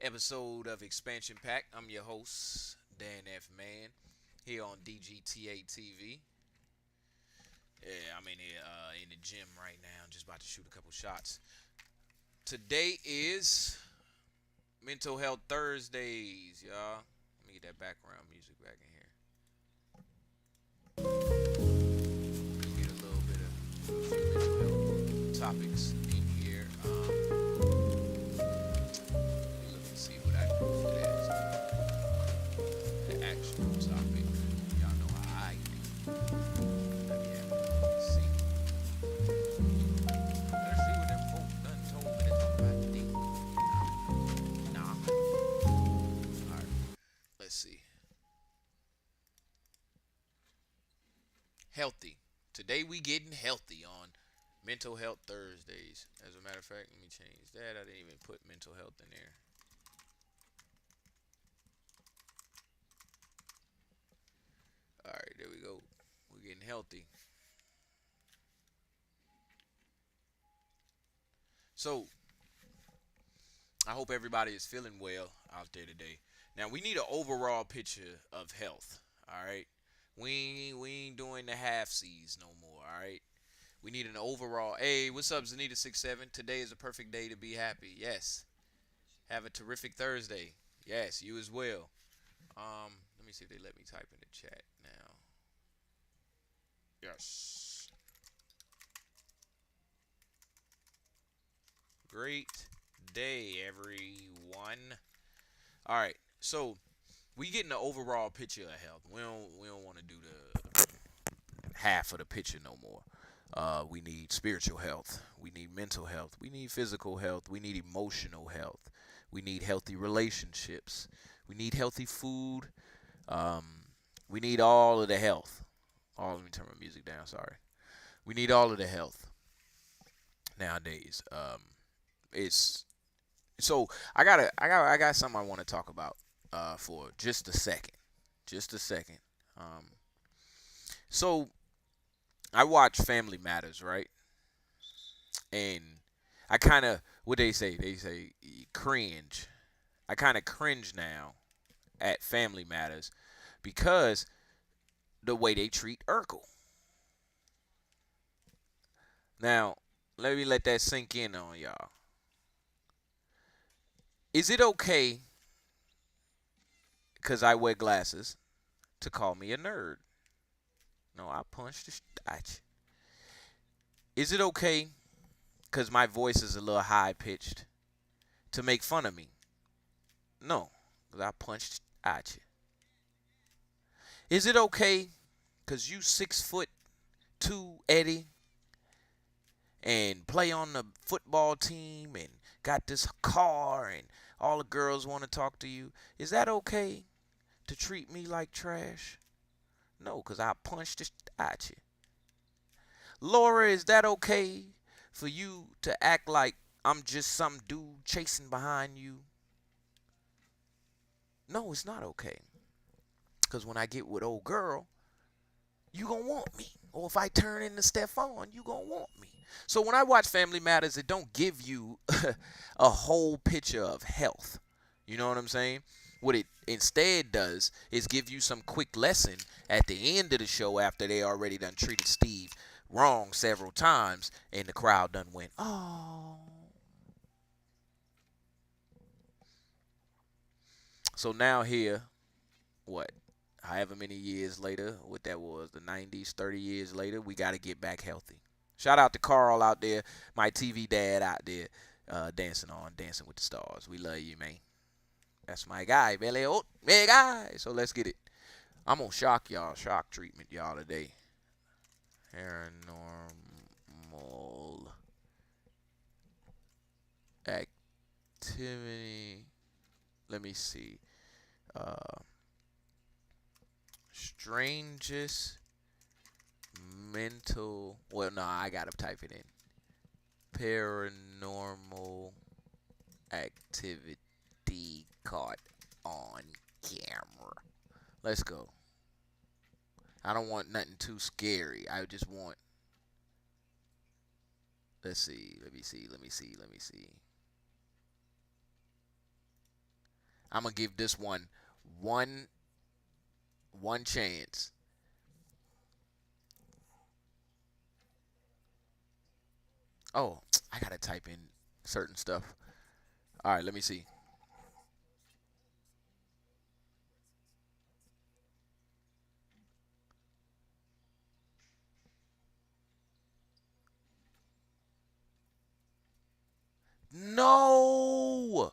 episode of Expansion Pack. I'm your host, Dan F. Man, here on DGTA TV. Yeah, I'm in the gym right now, just about to shoot a couple shots. Today is Mental Health Thursdays, y'all. Let me get that background music back in here. Get a little bit of a few mental health topics in here. Let me see what I do for the actual topic. Y'all know how I do. Let me see. Let's see what them folks done told me to talk about today. Nah. Alright. Let's see. Healthy. Today we getting healthy on Mental Health Thursdays. As a matter of fact, let me change that. I didn't even put mental health in there. Alright, there we go. We're getting healthy. So I hope everybody is feeling well out there today. Now we need an overall picture of health. All right, we ain't doing the half C's no more. All right, we need an overall. Hey, what's up, Zanita 67? Today is a perfect day to be happy. Yes, have a terrific Thursday. Yes, you as well. Let me see if they let me type in the chat now. Yes, great day, everyone. All right, so we getting the overall picture of health. We don't want to do the half of the picture no more. We need spiritual health. We need mental health. We need physical health. We need emotional health. We need healthy relationships. We need healthy food. Um, we need all of the health. Let me turn my music down. Sorry. We need all of the health nowadays. It's so I got something I want to talk about for just a second. Just a second. Um, so I watch Family Matters, right? And I kind of what they say cringe. I kind of cringe now at Family Matters because the way they treat Urkel. Now, let me let that sink in on y'all. Is it okay because I wear glasses to call me a nerd? No, I punched the at you. Is it okay because my voice is a little high pitched to make fun of me? No, because I punched at you. Is it okay because you 6'2" Eddie and play on the football team and got this car and all the girls want to talk to you? Is that okay to treat me like trash? No, because I punched it at you. Laura, is that okay for you to act like I'm just some dude chasing behind you? No, it's not okay. Because when I get with old girl, you gonna want me. Or if I turn into Stefan, you gonna want me. So when I watch Family Matters, it don't give you a whole picture of health. You know what I'm saying? What it instead does is give you some quick lesson at the end of the show after they already done treated Steve wrong several times and the crowd done went, oh. So now here, what? However many years later, what that was, the 90s, 30 years later, we got to get back healthy. Shout out to Carl out there, my TV dad out there, Dancing with the Stars. We love you, man. That's my guy, Billy. Oh, big guy. So let's get it. I'm going to shock treatment, y'all, today. Paranormal activity. Let me see. Uh, strangest mental. Well, no, I gotta type it in. Paranormal activity caught on camera. Let's go. I don't want nothing too scary. I just want. Let's see. Let me see. I'm gonna give this one one chance. Oh, I gotta type in certain stuff. All right, let me see. No.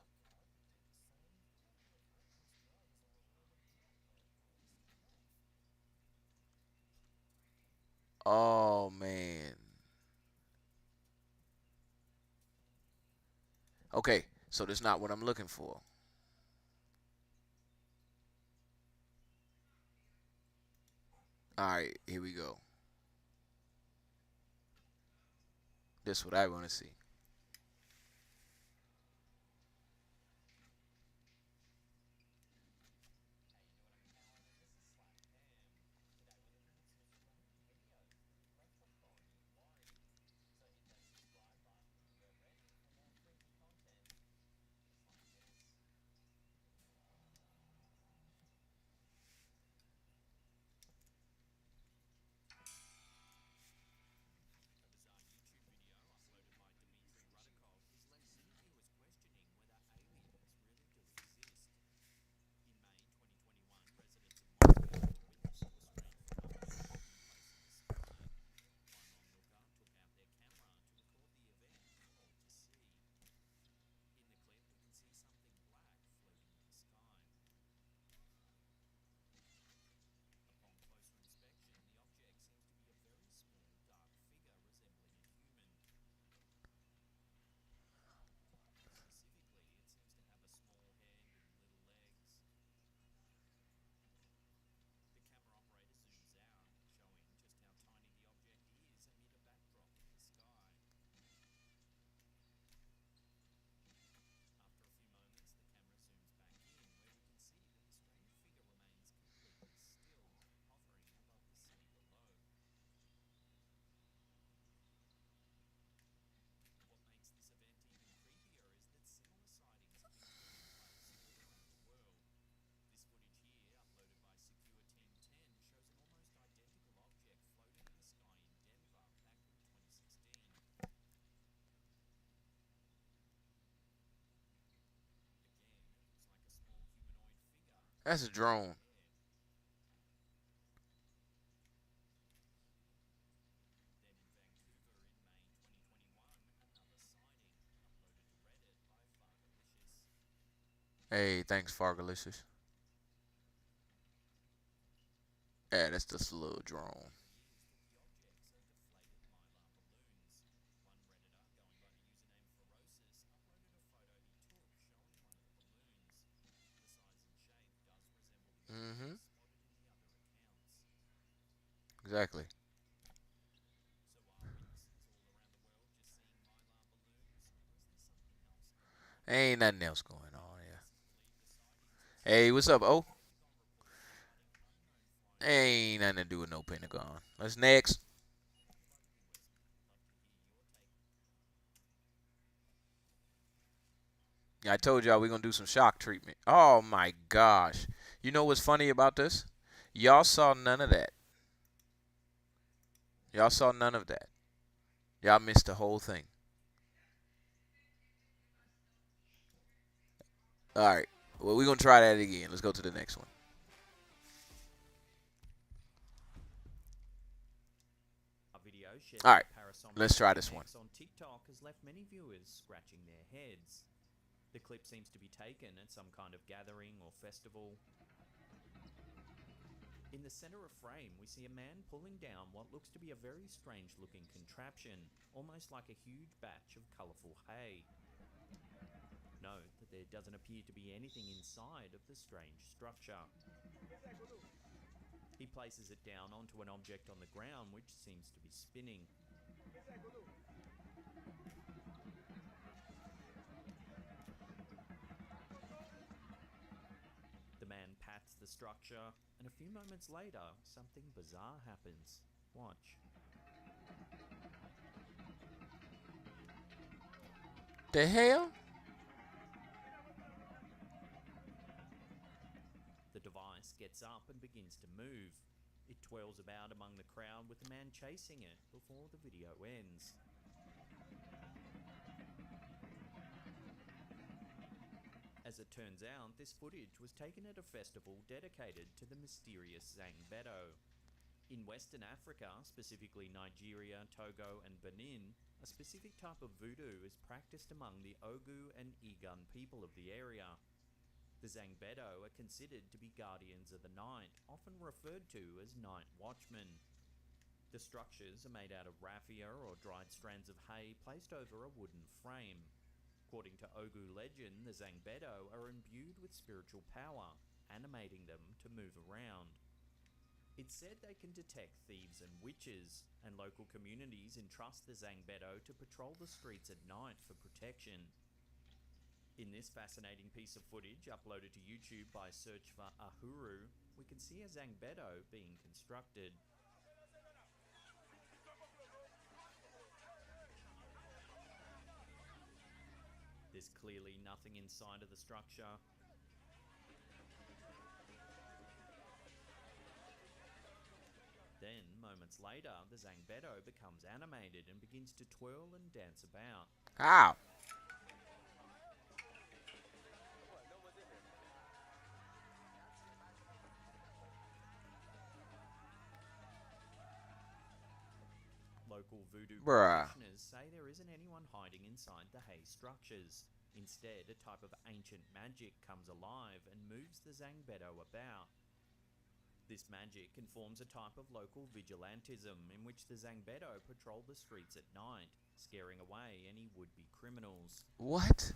Oh man. Okay, so that's not what I'm looking for. All right, here we go. This is what I want to see. That's a drone. Hey, thanks, Fargalicious. Yeah, that's just a little drone. Mm-hmm. Exactly. Ain't nothing else going on here. Hey, what's up, oh? Ain't nothing to do with no Pentagon. Let's next. Yeah, I told y'all we gonna do some shock treatment. Oh my gosh. You know what's funny about this? Y'all saw none of that. Y'all saw none of that. Y'all missed the whole thing. All right. Well, we're gonna try that again. Let's go to the next one. All right. Let's try this one. On TikTok has left many viewers scratching their heads. The clip seems to be taken at some kind of gathering or festival. In the center of frame, we see a man pulling down what looks to be a very strange looking contraption, almost like a huge batch of colourful hay. Note that there doesn't appear to be anything inside of the strange structure. He places it down onto an object on the ground which seems to be spinning. The man pats the structure, and a few moments later, something bizarre happens. Watch. The hell? Alex gets up and begins to move. It twirls about among the crowd with the man chasing it before the video ends. As it turns out, this footage was taken at a festival dedicated to the mysterious Zangbeto. In Western Africa, specifically Nigeria, Togo and Benin, a specific type of voodoo is practiced among the Ogu and Igan people of the area. The Zangbeto are considered to be guardians of the night, often referred to as night watchmen. The structures are made out of raffia or dried strands of hay placed over a wooden frame. According to Ogu legend, the Zangbeto are imbued with spiritual power, animating them to move around. It's said they can detect thieves and witches, and local communities entrust the Zangbeto to patrol the streets at night for protection. In this fascinating piece of footage uploaded to YouTube by search for Ahuru, we can see a Zangbeto being constructed. There's clearly nothing inside of the structure. Then, moments later, the Zangbeto becomes animated and begins to twirl and dance about. How? Local voodoo Bruh. practitioners say there isn't anyone hiding inside the hay structures. Instead, a type of ancient magic comes alive and moves the Zangbeto about. This magic informs a type of local vigilantism in which the Zangbeto patrol the streets at night, scaring away any would-be criminals. What?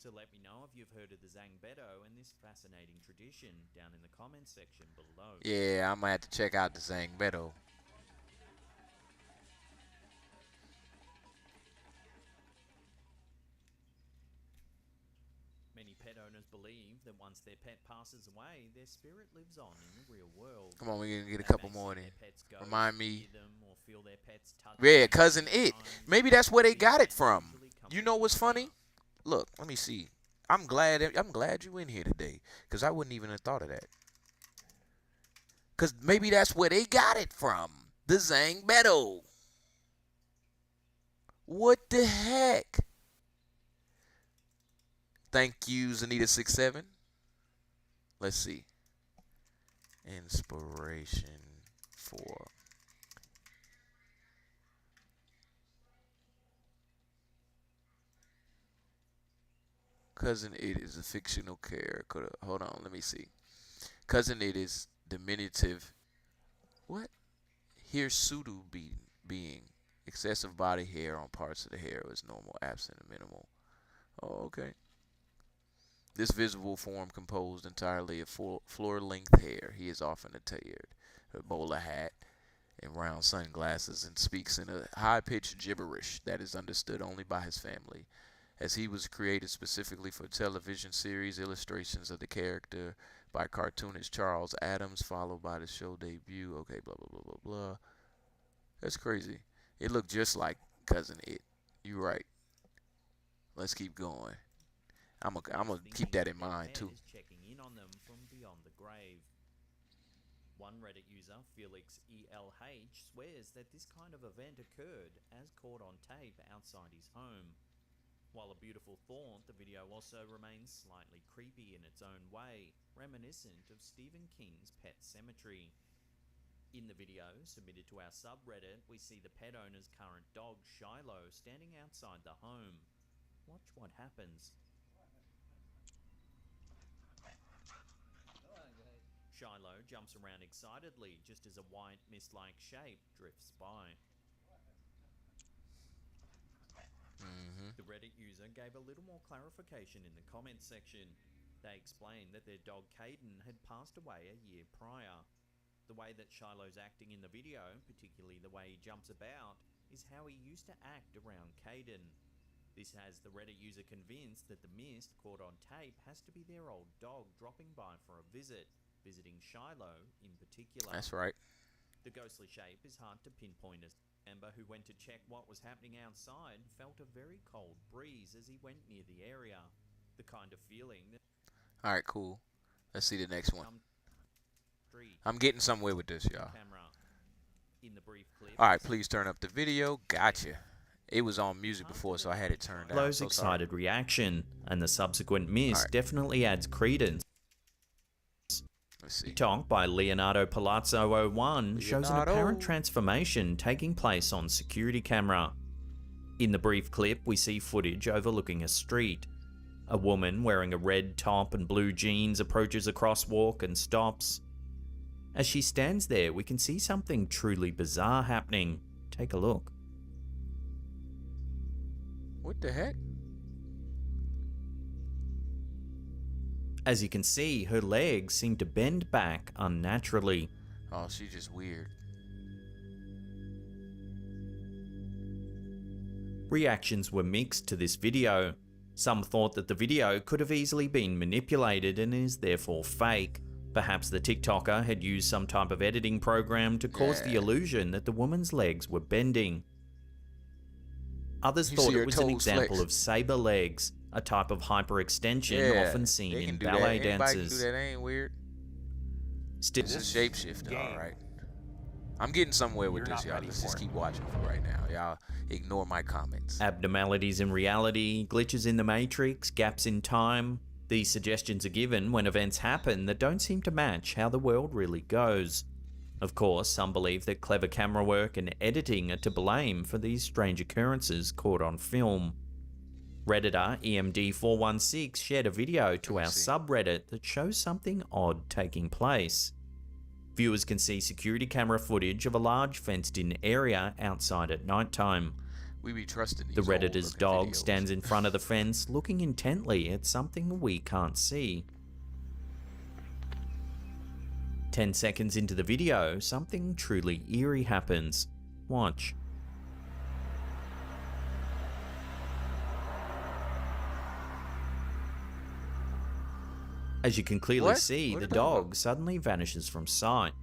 So let me know if you've heard of the Zangbeto and this fascinating tradition down in the comments section below. Yeah, I might have to check out the Zangbeto. Many pet owners believe that once their pet passes away, their spirit lives on in the real world. Come on, we can get a They couple may see more in. their pets go, Remind me. hear them, or feel their pets touch Yeah, them Cousin multiple It. times. Maybe that's where they These got it pets from. usually come You from know what's the funny? river. Look, let me see. I'm glad you in here today, cause I wouldn't even have thought of that. Cause maybe that's where they got it from. The Zangbeto. What the heck? Thank you, Zanita67. Let's see. Inspiration for. Cousin It is a fictional character. Hold on, let me see. Cousin It is diminutive. What? Hirsutu being. Excessive body hair on parts of the hair is normal, absent, and minimal. Oh, okay. This visible form composed entirely of floor-length hair. He is often attired, a bowler hat, and round sunglasses, and speaks in a high-pitched gibberish that is understood only by his family. As he was created specifically for television series, illustrations of the character by cartoonist Charles Adams, followed by the show debut. Okay, blah, blah, blah, blah, blah. That's crazy. It looked just like Cousin It. You're right. Let's keep going. I'm gonna keep that in mind too. Is checking in on them from beyond the grave. One Reddit user, Felix ELH, swears that this kind of event occurred as caught on tape outside his home. While a beautiful thought, the video also remains slightly creepy in its own way, reminiscent of Stephen King's Pet Sematary. In the video, submitted to our subreddit, we see the pet owner's current dog, Shiloh, standing outside the home. Watch what happens. Shiloh jumps around excitedly just as a white mist-like shape drifts by. The Reddit user gave a little more clarification in the comments section. They explained that their dog Caden had passed away a year prior. The way that Shiloh's acting in the video, particularly the way he jumps about, is how he used to act around Caden. This has the Reddit user convinced that the mist caught on tape has to be their old dog dropping by for a visit, visiting Shiloh in particular. That's right. The ghostly shape is hard to pinpoint as Amber, who went to check what was happening outside, felt a very cold breeze as he went near the area. The kind of feeling that All right, cool. Let's see the next one. some street I'm getting somewhere with this, y'all. camera. In the brief clip, All right, please turn up the video. Gotcha. It was on music before, so I had it turned down. Lowe's So sorry. excited reaction and the subsequent miss Alright. definitely adds credence. Let's see. TikTok by Leonardo Palazzo 01 shows an Leonardo. apparent transformation taking place on security camera. In the brief clip, we see footage overlooking a street. A woman wearing a red top and blue jeans approaches a crosswalk and stops. As she stands there, we can see something truly bizarre happening. Take a look. What the heck? As you can see, her legs seem to bend back unnaturally. Oh, she's just weird. Reactions were mixed to this video. Some thought that the video could have easily been manipulated and is therefore fake. Perhaps the TikToker had used some type of editing program to cause the Yeah. illusion that the woman's legs were bending. Others You thought see her it was an toes example flex. of saber legs, a type of hyperextension often seen they in can do ballet that. Anybody can dancers. do that. Ain't weird. Still, This is shapeshifting, all right. I'm getting somewhere with this, y'all. Let's just keep watching for right now. Y'all ignore my comments. abnormalities in reality, glitches in the matrix, gaps in time. These suggestions are given when events happen that don't seem to match how the world really goes. Of course, some believe that clever camera work and editing are to blame for these strange occurrences caught on film. Redditor EMD416 shared a video to our subreddit that shows something odd taking place. Viewers can see security camera footage of a large fenced-in area outside at nighttime. We be trusting these The Redditor's old-looking dog videos. stands in front of the fence, looking intently at something we can't see. 10 seconds into the video, something truly eerie happens. Watch. As you can clearly What? see, What the did that look? dog suddenly vanishes from sight.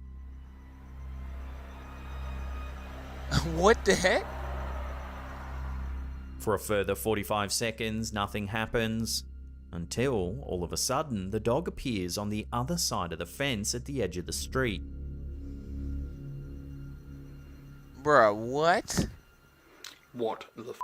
What the heck? For a further 45 seconds, nothing happens, until, all of a sudden, the dog appears on the other side of the fence at the edge of the street. Bruh, what? What the f?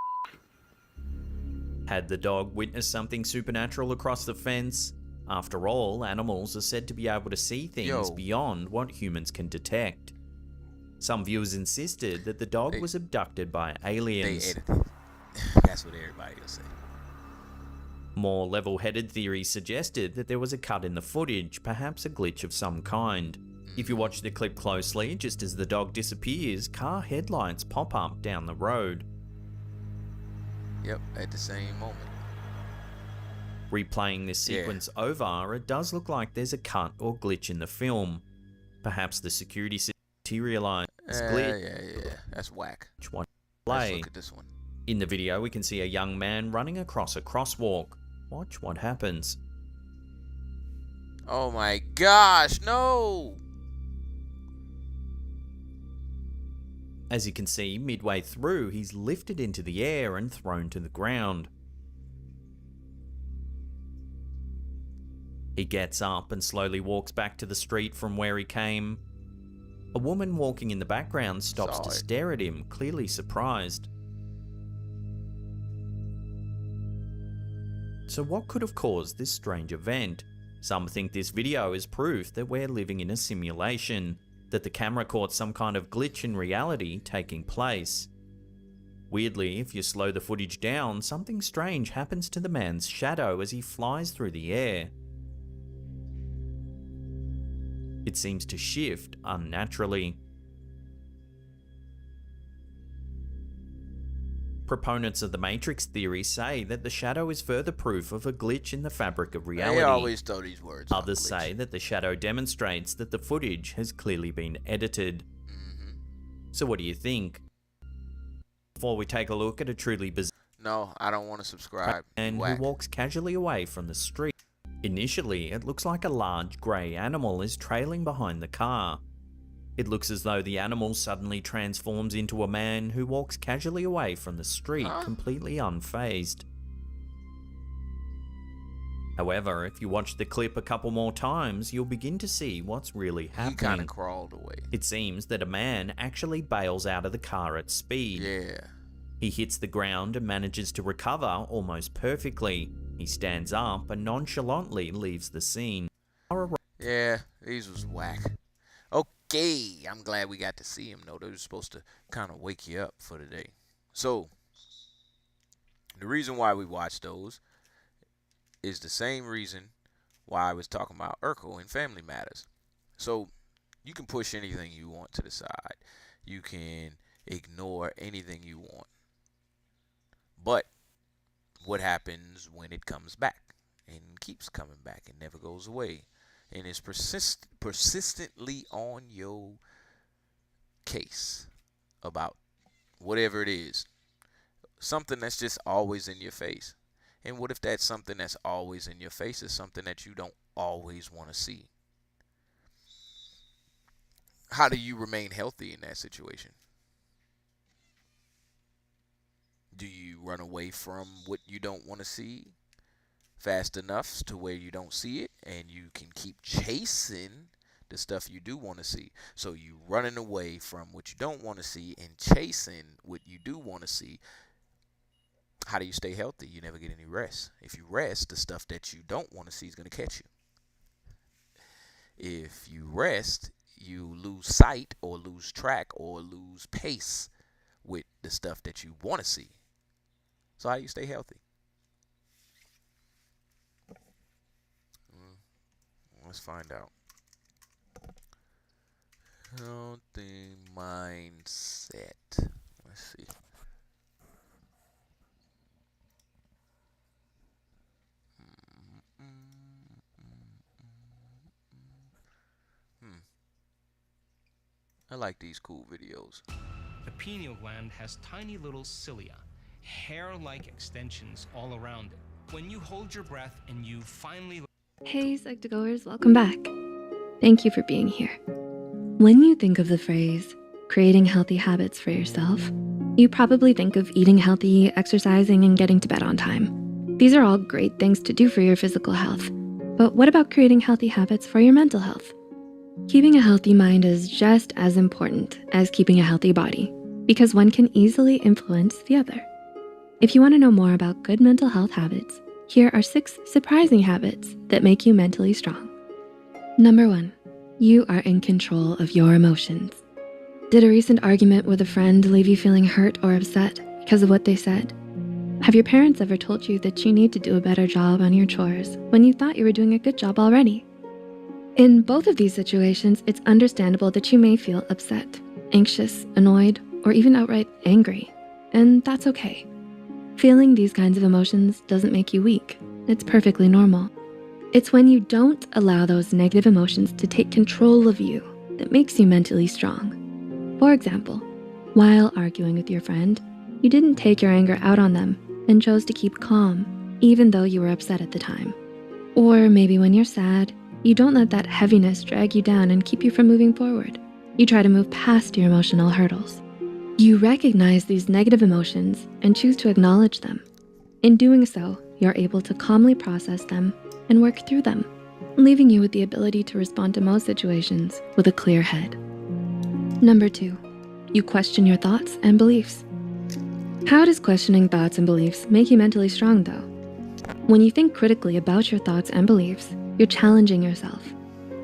Had the dog witnessed something supernatural across the fence? After all, animals are said to be able to see things Yo. beyond what humans can detect. Some viewers insisted that the dog They- was abducted by They aliens. edited. That's what everybody will say. More level-headed theories suggested that there was a cut in the footage, perhaps a glitch of some kind. If you watch the clip closely, just as the dog disappears, car headlights pop up down the road. Yep, at the same moment. Replaying this Yeah. sequence over, it does look like there's a cut or glitch in the film. Perhaps the security system materialized glitch. Yeah. That's whack. Watch Let's play. look at this one. In the video, we can see a young man running across a crosswalk. Watch what happens. Oh my gosh, no! As you can see, midway through, he's lifted into the air and thrown to the ground. He gets up and slowly walks back to the street from where he came. A woman walking in the background stops Saw to it. stare at him, clearly surprised. So what could have caused this strange event? Some think this video is proof that we're living in a simulation, that the camera caught some kind of glitch in reality taking place. Weirdly, if you slow the footage down, something strange happens to the man's shadow as he flies through the air. It seems to shift unnaturally. Proponents of the Matrix theory say that the shadow is further proof of a glitch in the fabric of reality. They always throw these words. on Others glitch. say that the shadow demonstrates that the footage has clearly been edited. So what do you think? Before we take a look at a truly bizarre No, I don't want to subscribe. man who Whack. walks casually away from the street. Initially, it looks like a large grey animal is trailing behind the car. It looks as though the animal suddenly transforms into a man who walks casually away from the street, Huh? completely unfazed. However, if you watch the clip a couple more times, you'll begin to see what's really He kind happening. of crawled away. It seems that a man actually bails out of the car at speed. Yeah. He hits the ground and manages to recover almost perfectly. He stands up and nonchalantly leaves the scene. Yeah, these was whack. Okay, I'm glad we got to see him, though. They were supposed to kind of wake you up for the day. So, the reason why we watch those is the same reason why I was talking about Urkel in Family Matters. So, you can push anything you want to the side. You can ignore anything you want. But what happens when it comes back and keeps coming back and never goes away and is persistently on your case about whatever it is? Something that's just always in your face. And what if that something that's always in your face is something that you don't always want to see? How do you remain healthy in that situation? Do you run away from what you don't want to see fast enough to where you don't see it and you can keep chasing the stuff you do want to see? So you running away from what you don't want to see and chasing what you do want to see. How do you stay healthy? You never get any rest. If you rest, the stuff that you don't want to see is going to catch you. If you rest, you lose sight or lose track or lose pace with the stuff that you want to see. So how do you stay healthy? Let's find out. Healthy mindset. Let's see. I like these cool videos. The pineal gland has tiny little cilia, hair-like extensions all around it. When you hold your breath and you finally... Hey, Psych2Goers, welcome back. Thank you for being here. When you think of the phrase, creating healthy habits for yourself, you probably think of eating healthy, exercising, and getting to bed on time. These are all great things to do for your physical health. But what about creating healthy habits for your mental health? Keeping a healthy mind is just as important as keeping a healthy body, because one can easily influence the other. If you want to know more about good mental health habits, here are 6 surprising habits that make you mentally strong. Number 1, you are in control of your emotions. Did a recent argument with a friend leave you feeling hurt or upset because of what they said? Have your parents ever told you that you need to do a better job on your chores when you thought you were doing a good job already? In both of these situations, it's understandable that you may feel upset, anxious, annoyed, or even outright angry, and that's okay. Feeling these kinds of emotions doesn't make you weak. It's perfectly normal. It's when you don't allow those negative emotions to take control of you that makes you mentally strong. For example, while arguing with your friend, you didn't take your anger out on them and chose to keep calm, even though you were upset at the time. Or maybe when you're sad, you don't let that heaviness drag you down and keep you from moving forward. You try to move past your emotional hurdles. You recognize these negative emotions and choose to acknowledge them. In doing so, you're able to calmly process them and work through them, leaving you with the ability to respond to most situations with a clear head. Number 2, you question your thoughts and beliefs. How does questioning thoughts and beliefs make you mentally strong though? When you think critically about your thoughts and beliefs, you're challenging yourself.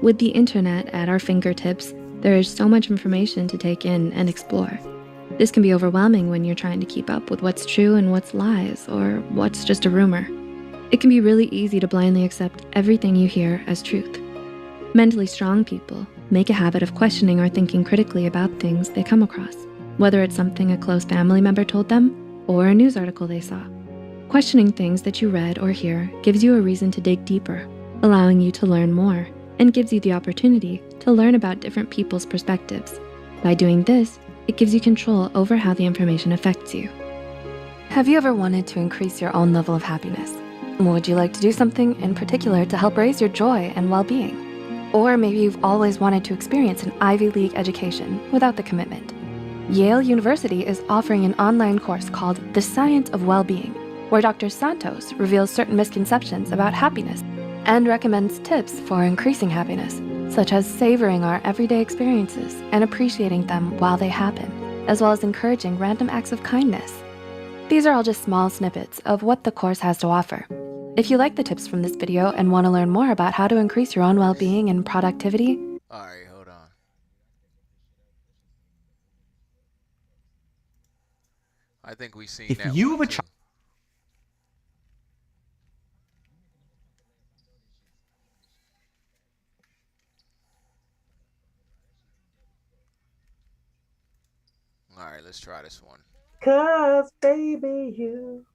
With the internet at our fingertips, there is so much information to take in and explore. This can be overwhelming when you're trying to keep up with what's true and what's lies, or what's just a rumor. It can be really easy to blindly accept everything you hear as truth. Mentally strong people make a habit of questioning or thinking critically about things they come across, whether it's something a close family member told them or a news article they saw. Questioning things that you read or hear gives you a reason to dig deeper, allowing you to learn more, and gives you the opportunity to learn about different people's perspectives. By doing this, it gives you control over how the information affects you. Have you ever wanted to increase your own level of happiness? Would you like to do something in particular to help raise your joy and well-being? Or maybe you've always wanted to experience an Ivy League education without the commitment. Yale University is offering an online course called The Science of Well-Being, where Dr. Santos reveals certain misconceptions about happiness and recommends tips for increasing happiness, such as savoring our everyday experiences and appreciating them while they happen, as well as encouraging random acts of kindness. These are all just small snippets of what the course has to offer. If you like the tips from this video and want to learn more about how to increase your own well-being and productivity, All right, hold on. I think we've seen If that you one have a too. child. All right, let's try this one. 'Cause baby you.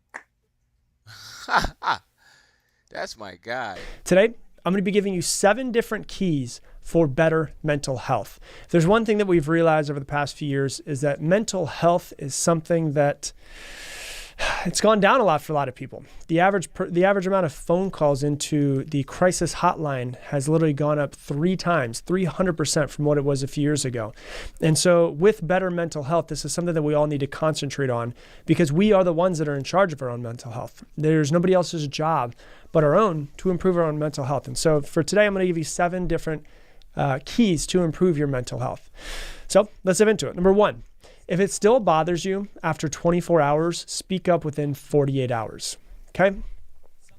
That's my guy. Today, I'm going to be giving you 7 different keys for better mental health. If there's one thing that we've realized over the past few years is that mental health is something that it's gone down a lot for a lot of people. The average amount of phone calls into the crisis hotline has literally gone up 3 times, 300% from what it was a few years ago. And so with better mental health, this is something that we all need to concentrate on because we are the ones that are in charge of our own mental health. There's nobody else's job but our own to improve our own mental health. And so for today, I'm going to give you 7 different keys to improve your mental health. So let's dive into it. Number 1. If it still bothers you after 24 hours, speak up within 48 hours, okay?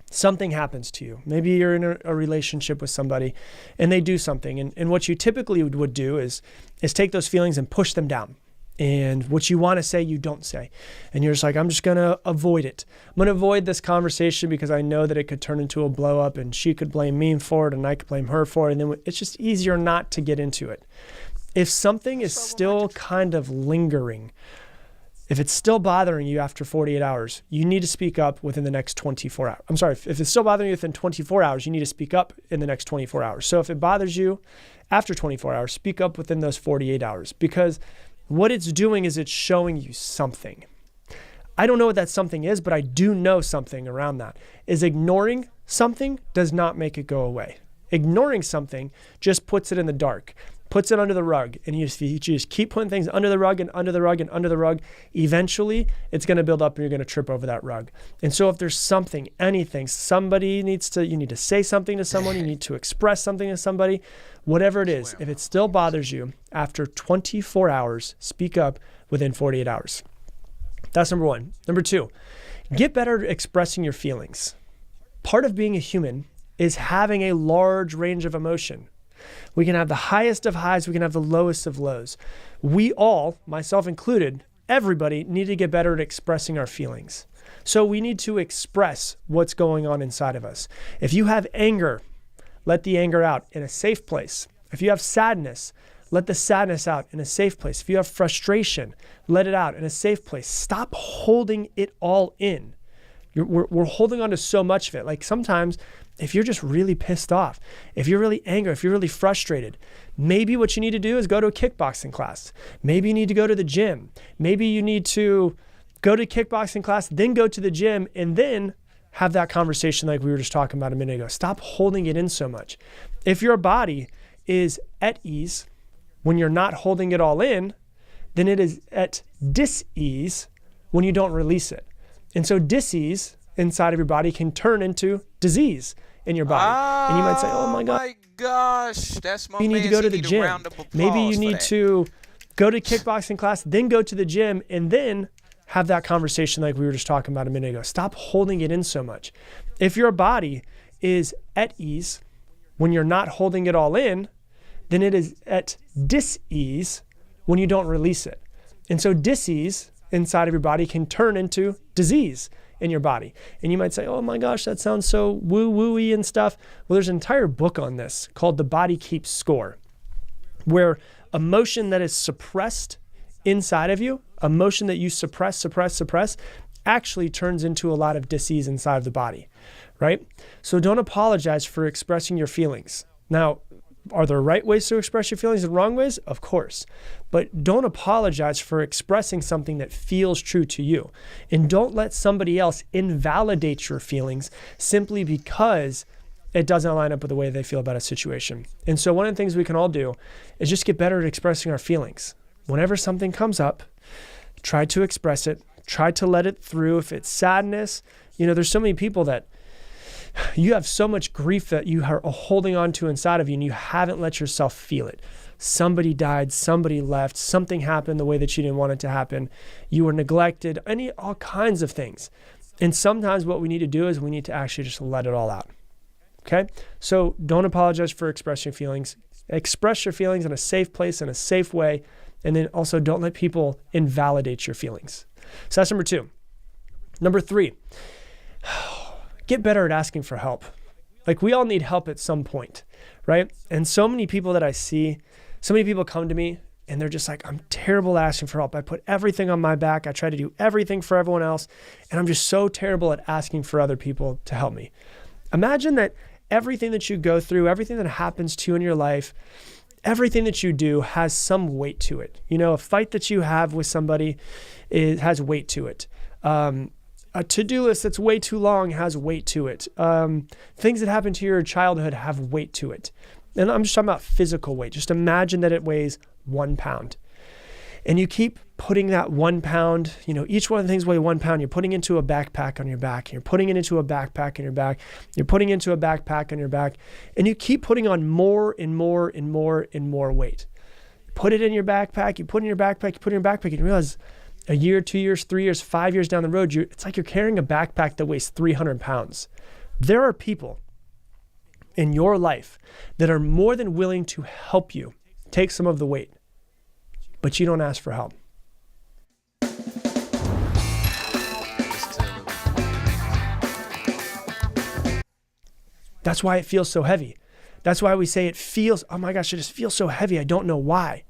Something happens to you. Maybe you're in a relationship with somebody and they do something. And what you typically would do is take those feelings and push them down. And what you want to say, you don't say. And you're just like, I'm just going to avoid it. I'm going to avoid this conversation because I know that it could turn into a blow up and she could blame me for it and I could blame her for it. And then it's just easier not to get into it. If something is still kind of lingering, if it's still bothering you after 48 hours, you need to speak up within the next 24 hours. I'm sorry, if it's still bothering you within 24 hours, you need to speak up in the next 24 hours. So if it bothers you after 24 hours, speak up within those 48 hours because what it's doing is it's showing you something. I don't know what that something is, but I do know something around that. Is ignoring something does not make it go away. Ignoring something just puts it in the dark. Puts it under the rug, and you just keep putting things under the rug and under the rug and under the rug. Eventually, it's going to build up and you're going to trip over that rug. And so if there's something, anything, you need to say something to someone, you need to express something to somebody, whatever it is, if it still bothers you after 24 hours, speak up within 48 hours. That's number 1. Number 2, get better at expressing your feelings. Part of being a human is having a large range of emotion. We can have the highest of highs. We can have the lowest of lows. We all, myself included, everybody need to get better at expressing our feelings. So we need to express what's going on inside of us. If you have anger, let the anger out in a safe place. If you have sadness, let the sadness out in a safe place. If you have frustration, let it out in a safe place. Stop holding it all in. We're holding on to so much of it. Like sometimes if you're just really pissed off, if you're really angry, if you're really frustrated, maybe what you need to do is go to a kickboxing class. Maybe you need to go to the gym. Maybe you need to go to kickboxing class, then go to the gym, and then have that conversation like we were just talking about a minute ago. Stop holding it in so much. If your body is at ease when you're not holding it all in, then it is at dis-ease when you don't release it. And so dis-ease inside of your body can turn into disease in your body. And you might say, oh my gosh, that's my you need to go to the gym. Maybe you need to go to kickboxing class, then go to the gym, and then have that conversation like we were just talking about a minute ago. Stop holding it in so much. If your body is at ease when you're not holding it all in, then it is at dis-ease when you don't release it. And so dis-ease inside of your body can turn into disease in your body. And you might say, oh my gosh, that sounds so woo-woo-y and stuff. Well, there's an entire book on this called The Body Keeps Score, where emotion that is suppressed inside of you, emotion that you suppress, actually turns into a lot of disease inside of the body, right? So don't apologize for expressing your feelings. Now, are there right ways to express your feelings and wrong ways? Of course. But don't apologize for expressing something that feels true to you. And don't let somebody else invalidate your feelings simply because it doesn't line up with the way they feel about a situation. And so one of the things we can all do is just get better at expressing our feelings. Whenever something comes up, try to express it. Try to let it through. If it's sadness, There's so many people that you have so much grief that you are holding on to inside of you and you haven't let yourself feel it. Somebody died, somebody left, something happened the way that you didn't want it to happen. You were neglected, all kinds of things. And sometimes what we need to do is we need to actually just let it all out. Okay? So don't apologize for expressing your feelings. Express your feelings in a safe place, in a safe way. And then also don't let people invalidate your feelings. So that's number 2. Number 3, get better at asking for help. Like, we all need help at some point, right? And so many people that I see, so many people come to me and they're just like, I'm terrible at asking for help. I put everything on my back. I try to do everything for everyone else. And I'm just so terrible at asking for other people to help me. Imagine that everything that you go through, everything that happens to you in your life, everything that you do has some weight to it. A fight that you have with somebody has weight to it. A to-do list that's way too long has weight to it. Things that happen to your childhood have weight to it. And I'm just talking about physical weight. Just imagine that it weighs 1 pound. And you keep putting that 1 pound, each one of the things weigh 1 pound. You're putting into a backpack on your back. You're putting it into a backpack on your back. You're putting into a backpack on your back. And you keep putting on more and more and more and more weight. You put it in your backpack. You put it in your backpack. You put it in your backpack. And you realize a year, 2 years, 3 years, 5 years down the road, it's like you're carrying a backpack that weighs 300 pounds. There are people in your life that are more than willing to help you take some of the weight, but you don't ask for help. That's why it feels so heavy. That's why we say it feels, oh my gosh, it just feels so heavy. I don't know why.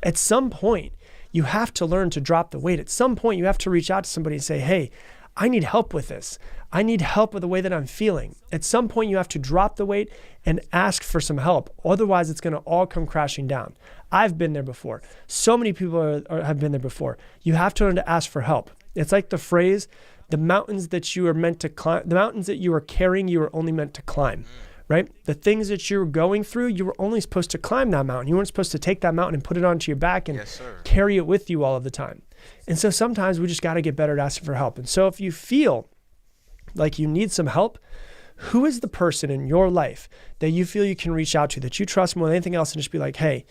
At some point, you have to learn to drop the weight. At some point, you have to reach out to somebody and say, hey, I need help with this. I need help with the way that I'm feeling. At some point, you have to drop the weight and ask for some help. Otherwise, it's going to all come crashing down. I've been there before. So many people have been there before. You have to learn to ask for help. It's like the phrase, the mountains that you are meant to climb, the mountains that you are carrying, you are only meant to climb. Right? The things that you're going through, you were only supposed to climb that mountain. You weren't supposed to take that mountain and put it onto your back and carry it with you all of the time. And so sometimes we just got to get better at asking for help. And so if you feel like you need some help, who is the person in your life that you feel you can reach out to, that you trust more than anything else, and just be like, hey,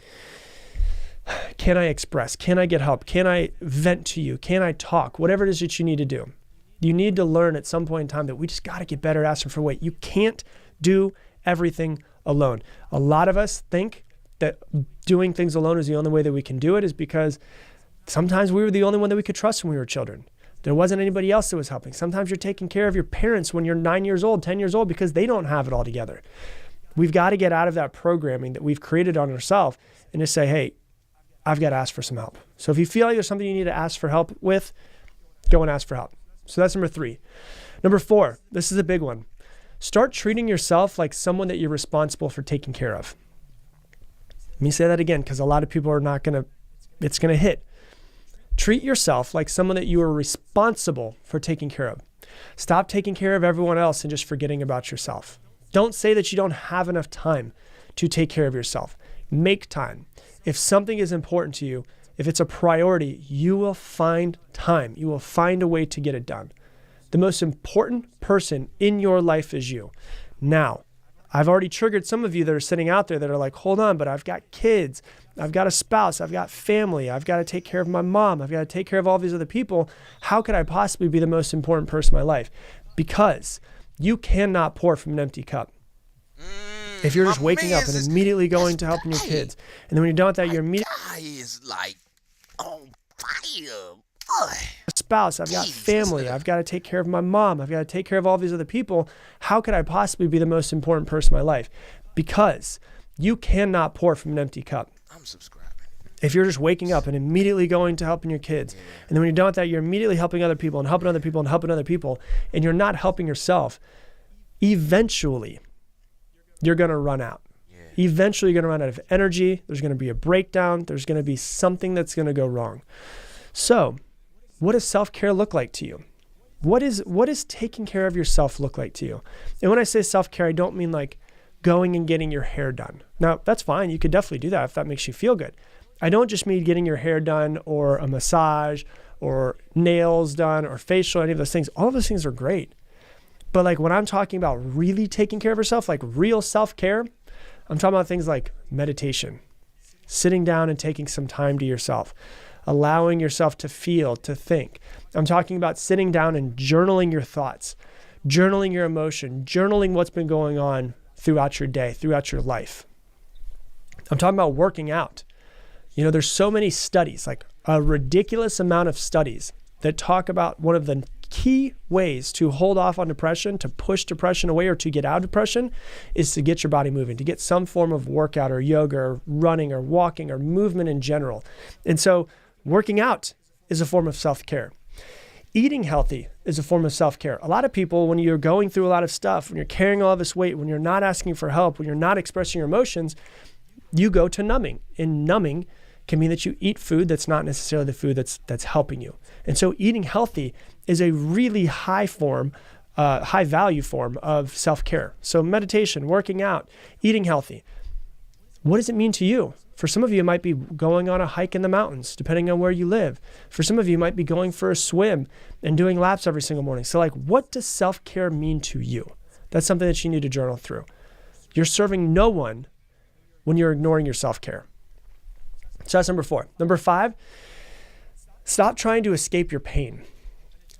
can I express? Can I get help? Can I vent to you? Can I talk? Whatever it is that you need to do. You need to learn at some point in time that we just got to get better at asking for weight. You can't do everything alone. A lot of us think that doing things alone is the only way that we can do it, is because sometimes we were the only one that we could trust when we were children. There wasn't anybody else that was helping. Sometimes you're taking care of your parents when you're 9 years old, 10 years old, because they don't have it all together. We've got to get out of that programming that we've created on ourselves and just say, hey, I've got to ask for some help. So if you feel like there's something you need to ask for help with, go and ask for help. So that's number 3. Number 4, this is a big one. Start treating yourself like someone that you're responsible for taking care of. Let me say that again, because a lot of people are it's going to hit. Treat yourself like someone that you are responsible for taking care of. Stop taking care of everyone else and just forgetting about yourself. Don't say that you don't have enough time to take care of yourself. Make time. If something is important to you, if it's a priority, you will find time. You will find a way to get it done. The most important person in your life is you. Now, I've already triggered some of you that are sitting out there that are like, hold on, but I've got kids, I've got a spouse, I've got family, I've got to take care of my mom, I've got to take care of all these other people. How could I possibly be the most important person in my life? Because you cannot pour from an empty cup. If you're just waking up and immediately going to helping your kids, and then when you're done with that, you're immediately is like on fire. Spouse, I've got family, I've got to take care of my mom, I've got to take care of all these other people. How could I possibly be the most important person in my life? Because you cannot pour from an empty cup. I'm subscribing. If you're just waking up and immediately going to helping your kids, and then when you're done with that, you're immediately helping other people and helping other people and helping other people, and you're not helping yourself, eventually you're going to run out. Eventually you're going to run out of energy. There's going to be a breakdown. There's going to be something that's going to go wrong. So what does self-care look like to you? What is taking care of yourself look like to you? And when I say self-care, I don't mean like going and getting your hair done. Now, that's fine. You could definitely do that if that makes you feel good. I don't just mean getting your hair done or a massage or nails done or facial, any of those things. All of those things are great. But like when I'm talking about really taking care of yourself, like real self-care, I'm talking about things like meditation, sitting down and taking some time to yourself, allowing yourself to feel, to think. I'm talking about sitting down and journaling your thoughts, journaling your emotion, journaling what's been going on throughout your day, throughout your life. I'm talking about working out. You know, there's so many studies, like a ridiculous amount of studies that talk about one of the key ways to hold off on depression, to push depression away or to get out of depression is to get your body moving, to get some form of workout or yoga or running or walking or movement in general. And so working out is a form of self-care. Eating healthy is a form of self-care. A lot of people, when you're going through a lot of stuff, when you're carrying all this weight, when you're not asking for help, when you're not expressing your emotions, you go to numbing. And numbing can mean that you eat food that's not necessarily the food that's helping you. And so eating healthy is a really high value form of self-care. So meditation, working out, eating healthy. What does it mean to you? For some of you, it might be going on a hike in the mountains, depending on where you live. For some of you, it might be going for a swim and doing laps every single morning. So like, what does self-care mean to you? That's something that you need to journal through. You're serving no one when you're ignoring your self-care. So that's number 4. Number 5, stop trying to escape your pain.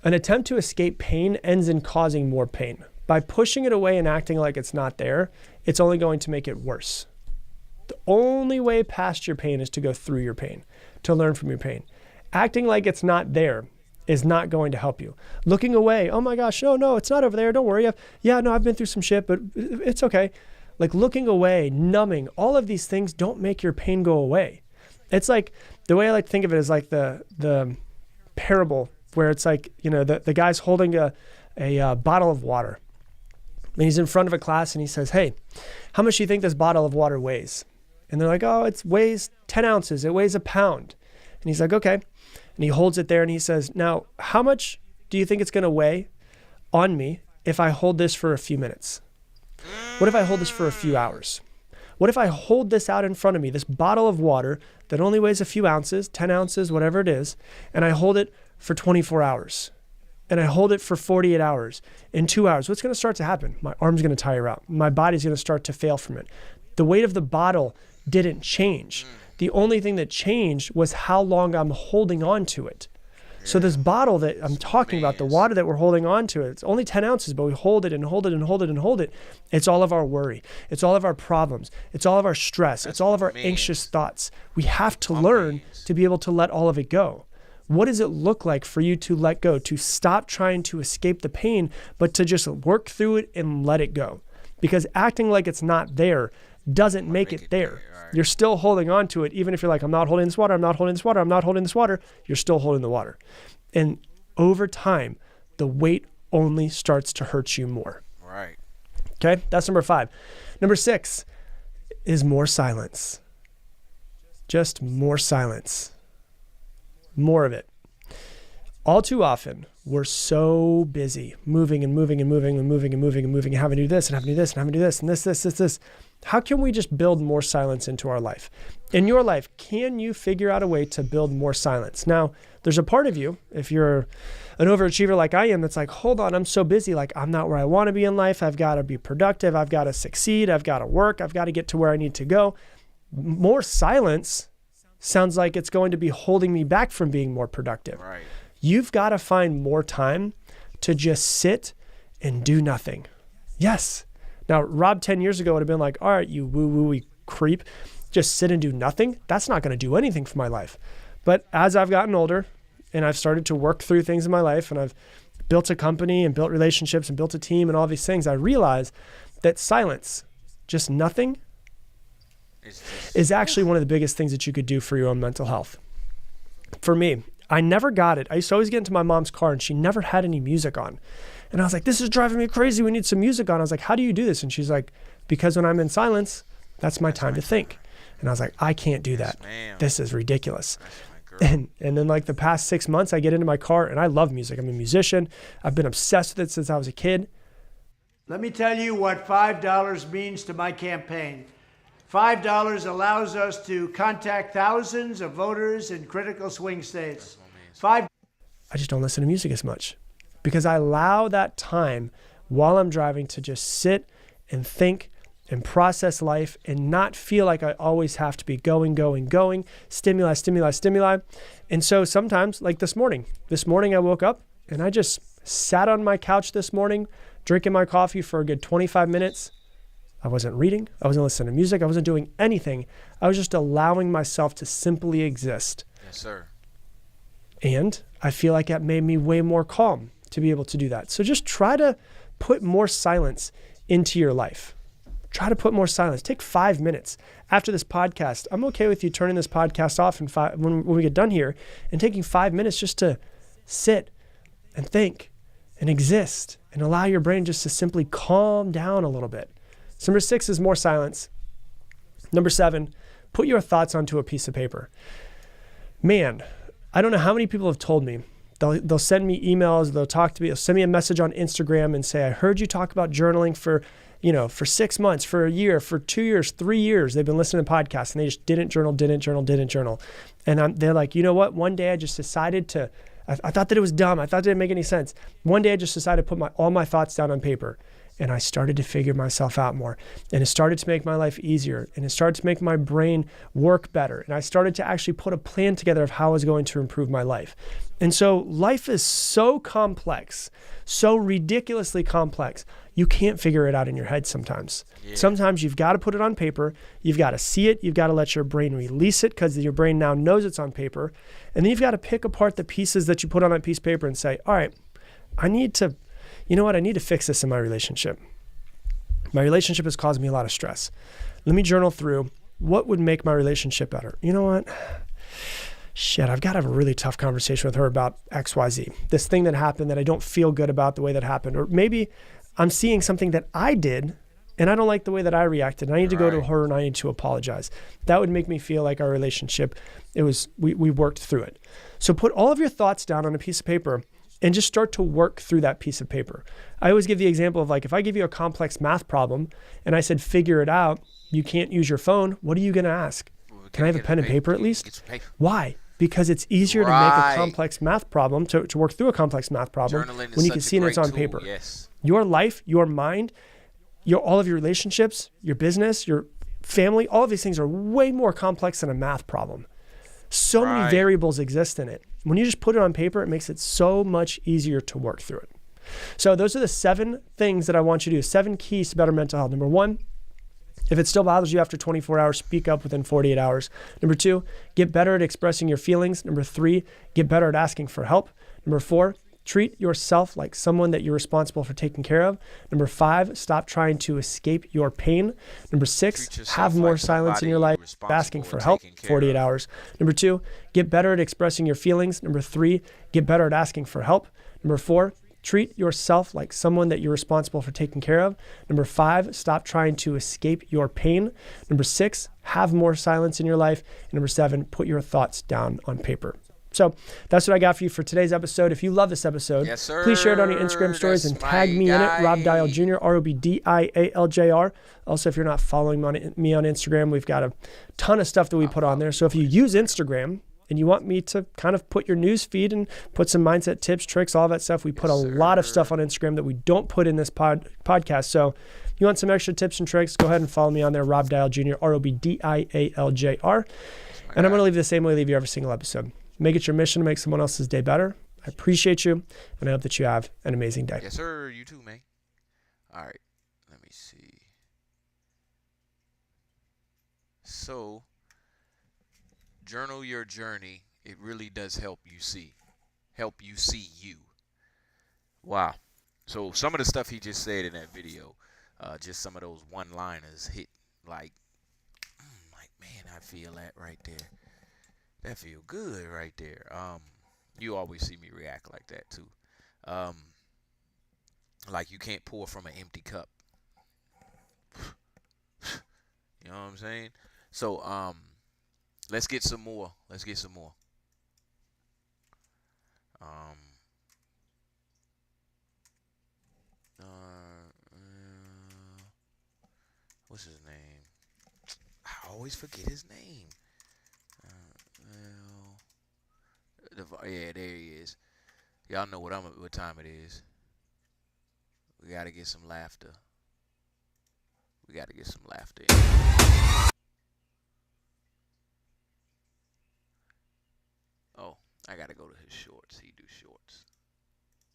An attempt to escape pain ends in causing more pain. By pushing it away and acting like it's not there, it's only going to make it worse. The only way past your pain is to go through your pain, to learn from your pain. Acting like it's not there is not going to help you. Looking away, oh my gosh, no, it's not over there, don't worry. I've been through some shit, but it's okay. Like looking away, numbing, all of these things don't make your pain go away. It's like, the way I like to think of it is like the parable where it's like, you know, the guy's holding a bottle of water. And he's in front of a class and he says, hey, how much do you think this bottle of water weighs? And they're like, oh, it weighs 10 ounces. It weighs a pound. And he's like, okay. And he holds it there and he says, now, how much do you think it's going to weigh on me if I hold this for a few minutes? What if I hold this for a few hours? What if I hold this out in front of me, this bottle of water that only weighs a few ounces, 10 ounces, whatever it is, and I hold it for 24 hours? And I hold it for 48 hours, in 2 hours, what's going to start to happen? My arm's going to tire out. My body's going to start to fail from it. The weight of the bottle didn't change. The only thing that changed was how long I'm holding on to it. So this bottle that I'm talking about, the water that we're holding on to, it's only 10 ounces, but we hold it and hold it and hold it and hold it. It's all of our worry. It's all of our problems. It's all of our stress. It's all of our anxious thoughts. We have to learn to be able to let all of it go. What does it look like for you to let go, to stop trying to escape the pain, but to just work through it and let it go? Because acting like it's not there doesn't make it there. You're still holding on to it. Even if you're like, I'm not holding this water, I'm not holding this water, I'm not holding this water, you're still holding the water. And over time, the weight only starts to hurt you more. Right. Okay, that's number 5. Number 6 is more silence. Just more silence. More of it. All too often, we're so busy moving and moving and moving and moving and moving and moving and having to do this and having to do this and having to do this and this. How can we just build more silence into our life? In your life, can you figure out a way to build more silence? Now, there's a part of you, if you're an overachiever like I am, that's like, hold on, I'm so busy. Like, I'm not where I want to be in life. I've got to be productive. I've got to succeed. I've got to work. I've got to get to where I need to go. More silence sounds like it's going to be holding me back from being more productive. Right. You've got to find more time to just sit and do nothing. Yes. Now, Rob 10 years ago would have been like, all right, you woo-woo-y creep, just sit and do nothing. That's not going to do anything for my life. But as I've gotten older and I've started to work through things in my life and I've built a company and built relationships and built a team and all these things, I realize that silence, just nothing, is actually one of the biggest things that you could do for your own mental health. For me, I never got it. I used to always get into my mom's car and she never had any music on. And I was like, this is driving me crazy. We need some music on. I was like, how do you do this? And she's like, because when I'm in silence, that's my time to think. And I was like, I can't do that. This is ridiculous. And then like the past 6 months, I get into my car and I love music. I'm a musician. I've been obsessed with it since I was a kid. Let me tell you what $5 means to my campaign. $5 allows us to contact thousands of voters in critical swing states. I just don't listen to music as much because I allow that time while I'm driving to just sit and think and process life and not feel like I always have to be going, stimuli. And so sometimes, like this morning I woke up and I just sat on my couch this morning, drinking my coffee for a good 25 minutes. I wasn't reading. I wasn't listening to music. I wasn't doing anything. I was just allowing myself to simply exist. Yes, sir. And I feel like that made me way more calm to be able to do that. So just try to put more silence into your life. Try to put more silence. Take 5 minutes after this podcast. I'm okay with you turning this podcast off when we get done here and taking 5 minutes just to sit and think and exist and allow your brain just to simply calm down a little bit. So number 6 is more silence. Number 7, put your thoughts onto a piece of paper. Man, I don't know how many people have told me. They'll send me emails, they'll talk to me, they'll send me a message on Instagram and say, I heard you talk about journaling for 6 months, for a year, for 2 years, 3 years. They've been listening to podcasts and they just didn't journal. And they're like, you know what? One day I just decided to, I thought that it was dumb. I thought it didn't make any sense. One day I just decided to put all my thoughts down on paper. And I started to figure myself out more. And it started to make my life easier. And it started to make my brain work better. And I started to actually put a plan together of how I was going to improve my life. And so life is so complex, so ridiculously complex. You can't figure it out in your head sometimes. Yeah. Sometimes you've got to put it on paper. You've got to see it. You've got to let your brain release it because your brain now knows it's on paper. And then you've got to pick apart the pieces that you put on that piece of paper and say, all right, I need to fix this in my relationship. My relationship has caused me a lot of stress. Let me journal through what would make my relationship better. You know what? Shit, I've got to have a really tough conversation with her about XYZ. This thing that happened that I don't feel good about the way that happened. Or maybe I'm seeing something that I did and I don't like the way that I reacted. And I need to go to her and I need to apologize. That would make me feel like our relationship, we worked through it. So put all of your thoughts down on a piece of paper and just start to work through that piece of paper. I always give the example of like, if I give you a complex math problem and I said, figure it out, you can't use your phone, what are you going to ask? Can I have a pen and paper at least? Why? Because it's easier to make a complex math problem, to work through a complex math problem when you can see it and it's on paper. Yes. Your life, your mind, all of your relationships, your business, your family, all of these things are way more complex than a math problem. So many variables exist in it. When you just put it on paper, it makes it so much easier to work through it. So those are the 7 things that I want you to do, 7 keys to better mental health. Number 1, if it still bothers you after 24 hours, speak up within 48 hours. Number 2, get better at expressing your feelings. Number 3, get better at asking for help. Number 4, treat yourself like someone that you're responsible for taking care of. Number 5, stop trying to escape your pain. Number 6, have more silence in your life, asking for help, 48 hours. Number 2, get better at expressing your feelings. Number 3, get better at asking for help. Number 4, treat yourself like someone that you're responsible for taking care of. Number 5, stop trying to escape your pain. Number 6, have more silence in your life. And number 7, put your thoughts down on paper. So that's what I got for you for today's episode. If you love this episode, please share it on your Instagram stories and tag me in it, Rob Dial Jr., ROBDIALJR. Also, if you're not following me on Instagram, we've got a ton of stuff that we put on there. So if you use Instagram and you want me to kind of put your news feed and put some mindset tips, tricks, all that stuff, we put a lot of stuff on Instagram that we don't put in this podcast. So if you want some extra tips and tricks, go ahead and follow me on there, Rob Dial Jr., ROBDIALJR. And I'm going to leave you the same way I leave you every single episode. Make it your mission to make someone else's day better. I appreciate you, and I hope that you have an amazing day. Yes, sir. You too, man. All right. Let me see. So, journal your journey. It really does help you see you. Wow. So, some of the stuff he just said in that video, just some of those one-liners hit like, man, I feel that right there. That feel good right there. You always see me react like that too. Like you can't pour from an empty cup. You know what I'm saying? So let's get some more. What's his name? I always forget his name. Yeah, there he is. Y'all know what time it is. We gotta get some laughter. We gotta get some laughter in. Oh, I gotta go to his shorts. He do shorts.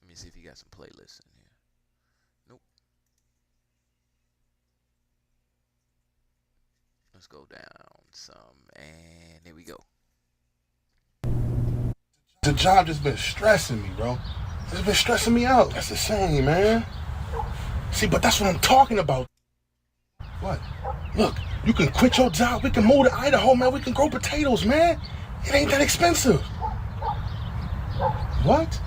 Let me see if he got some playlists in here. Nope. Let's go down some, and here we go. The job just been stressing me, bro. It's been stressing me out. That's the same, man. See, but that's what I'm talking about. What? Look, you can quit your job. We can move to Idaho, man. We can grow potatoes, man. It ain't that expensive. What?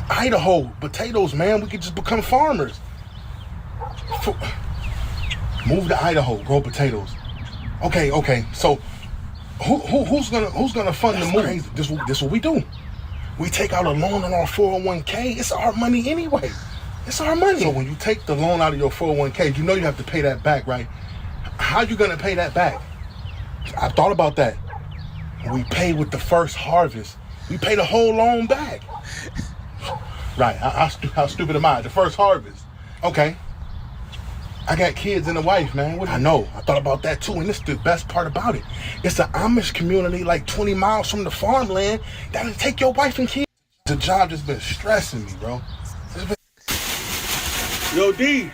Idaho, potatoes, man. We could just become farmers. Move to Idaho, grow potatoes. Okay. So, who's gonna fund the move? This what we do. We take out a loan on our 401k. It's our money anyway. It's our money. So when you take the loan out of your 401k, you know you have to pay that back, right? How you gonna pay that back? I thought about that. We pay with the first harvest. We pay the whole loan back. Right, how stupid am I? The first harvest. Okay. I got kids and a wife, man. I know. I thought about that too, and this is the best part about it. It's an Amish community like 20 miles from the farmland that'll take your wife and kids. The job just been stressing me, bro. Yo, D,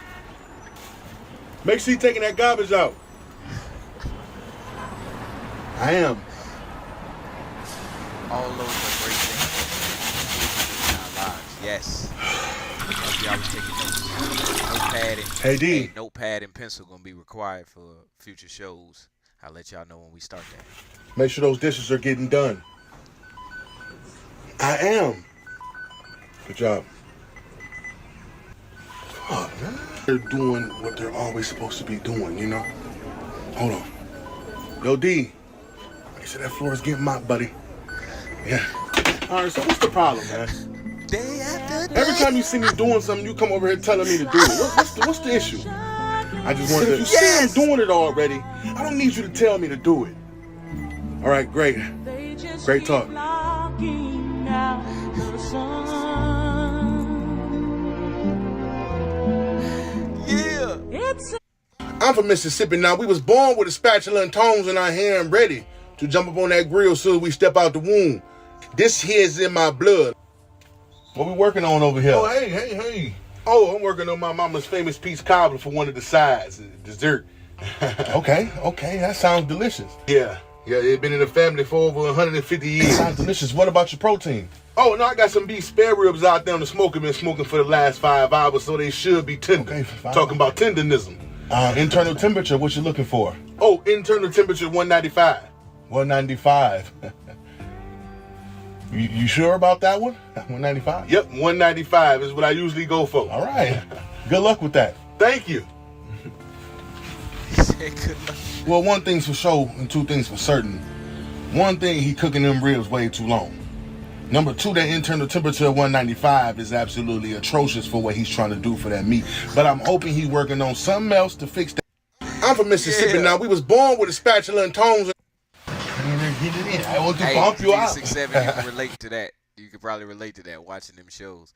make sure you taking that garbage out. I am. All those are great things in our lives. Yes. Y'all was taking notes. Notepad and, Hey, D. Notepad and pencil gonna be required for future shows. I'll let y'all know when we start that. Make sure those dishes are getting done. I am. Good job. Oh, man. They're doing what they're always supposed to be doing, you know? Hold on. Yo, D. You said that floor is getting mopped, buddy. Yeah. All right, so what's the problem, man? Day after day. Every time you see me doing something, you come over here telling me to do it. What's the issue? I just wanted to... You see I'm doing it already. I don't need you to tell me to do it. All right, great. Great talk. Yeah. I'm from Mississippi now. We was born with a spatula and tongs in our hand ready to jump up on that grill as soon as we step out the womb. This here is in my blood. What we working on over here? Oh, hey. Oh, I'm working on my mama's famous peach cobbler for one of the sides, dessert. Okay, that sounds delicious. Yeah, they've been in the family for over 150 years. Sounds delicious. What about your protein? Oh, no, I got some beef spare ribs out there on the smoker. Been smoking for the last 5 hours, so they should be tender. Okay, talking about tenderism. Internal temperature, what you looking for? Oh, internal temperature 195. 195. You sure about that one? 195? Yep, 195 is what I usually go for. All right. Good luck with that. Thank you. He said good luck. Well, one thing's for sure and two things for certain. One thing, he cooking them ribs way too long. Number two, that internal temperature of 195 is absolutely atrocious for what he's trying to do for that meat. But I'm hoping he's working on something else to fix that. I'm from Mississippi now. We was born with a spatula and tongs. I want to bump you out. 6'7", you can relate to that. You could probably relate to that watching them shows.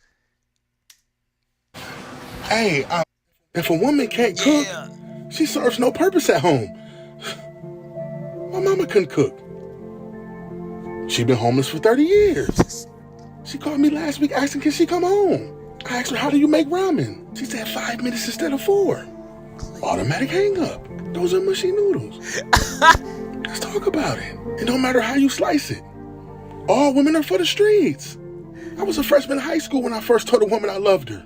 Hey, if a woman can't cook, she serves no purpose at home. My mama couldn't cook. She been homeless for 30 years. She called me last week asking, can she come home? I asked her, how do you make ramen? She said 5 minutes instead of 4. Automatic hang up. Those are mushy noodles. Let's talk about it. It don't matter how you slice it. All women are for the streets. I was a freshman in high school when I first told a woman I loved her.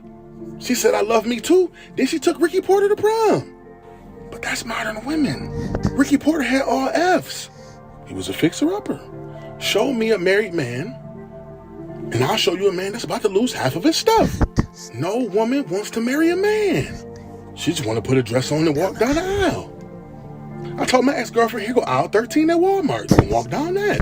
She said I love me too. Then she took Ricky Porter to prom. But that's modern women. Ricky Porter had all F's. He was a fixer-upper. Show me a married man, and I'll show you a man that's about to lose half of his stuff. No woman wants to marry a man. She just want to put a dress on and walk down the aisle. I told my ex-girlfriend, here go aisle 13 at Walmart. You can walk down that.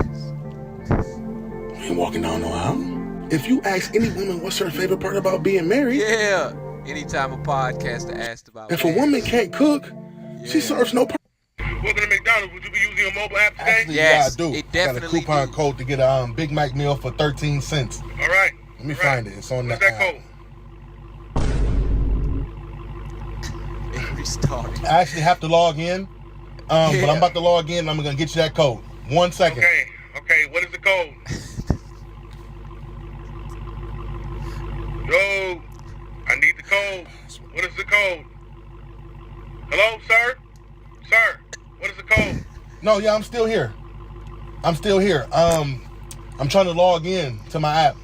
We ain't walking down no aisle. If you ask any woman what's her favorite part about being married. Yeah. Anytime a podcaster asked about if a woman can't cook, she serves no purpose. Welcome to McDonald's. Would you be using your mobile app today? Actually, yes, yeah, I do. It definitely got a coupon code to get a Big Mac meal for 13 cents. All right. Let me find it. It's on the app. restarted. I actually have to log in. But I'm about to log in and I'm gonna get you that code. 1 second. Okay, what is the code? Yo, I need the code. What is the code? Hello, sir? Sir, what is the code? No, yeah, I'm still here. I'm trying to log in to my app.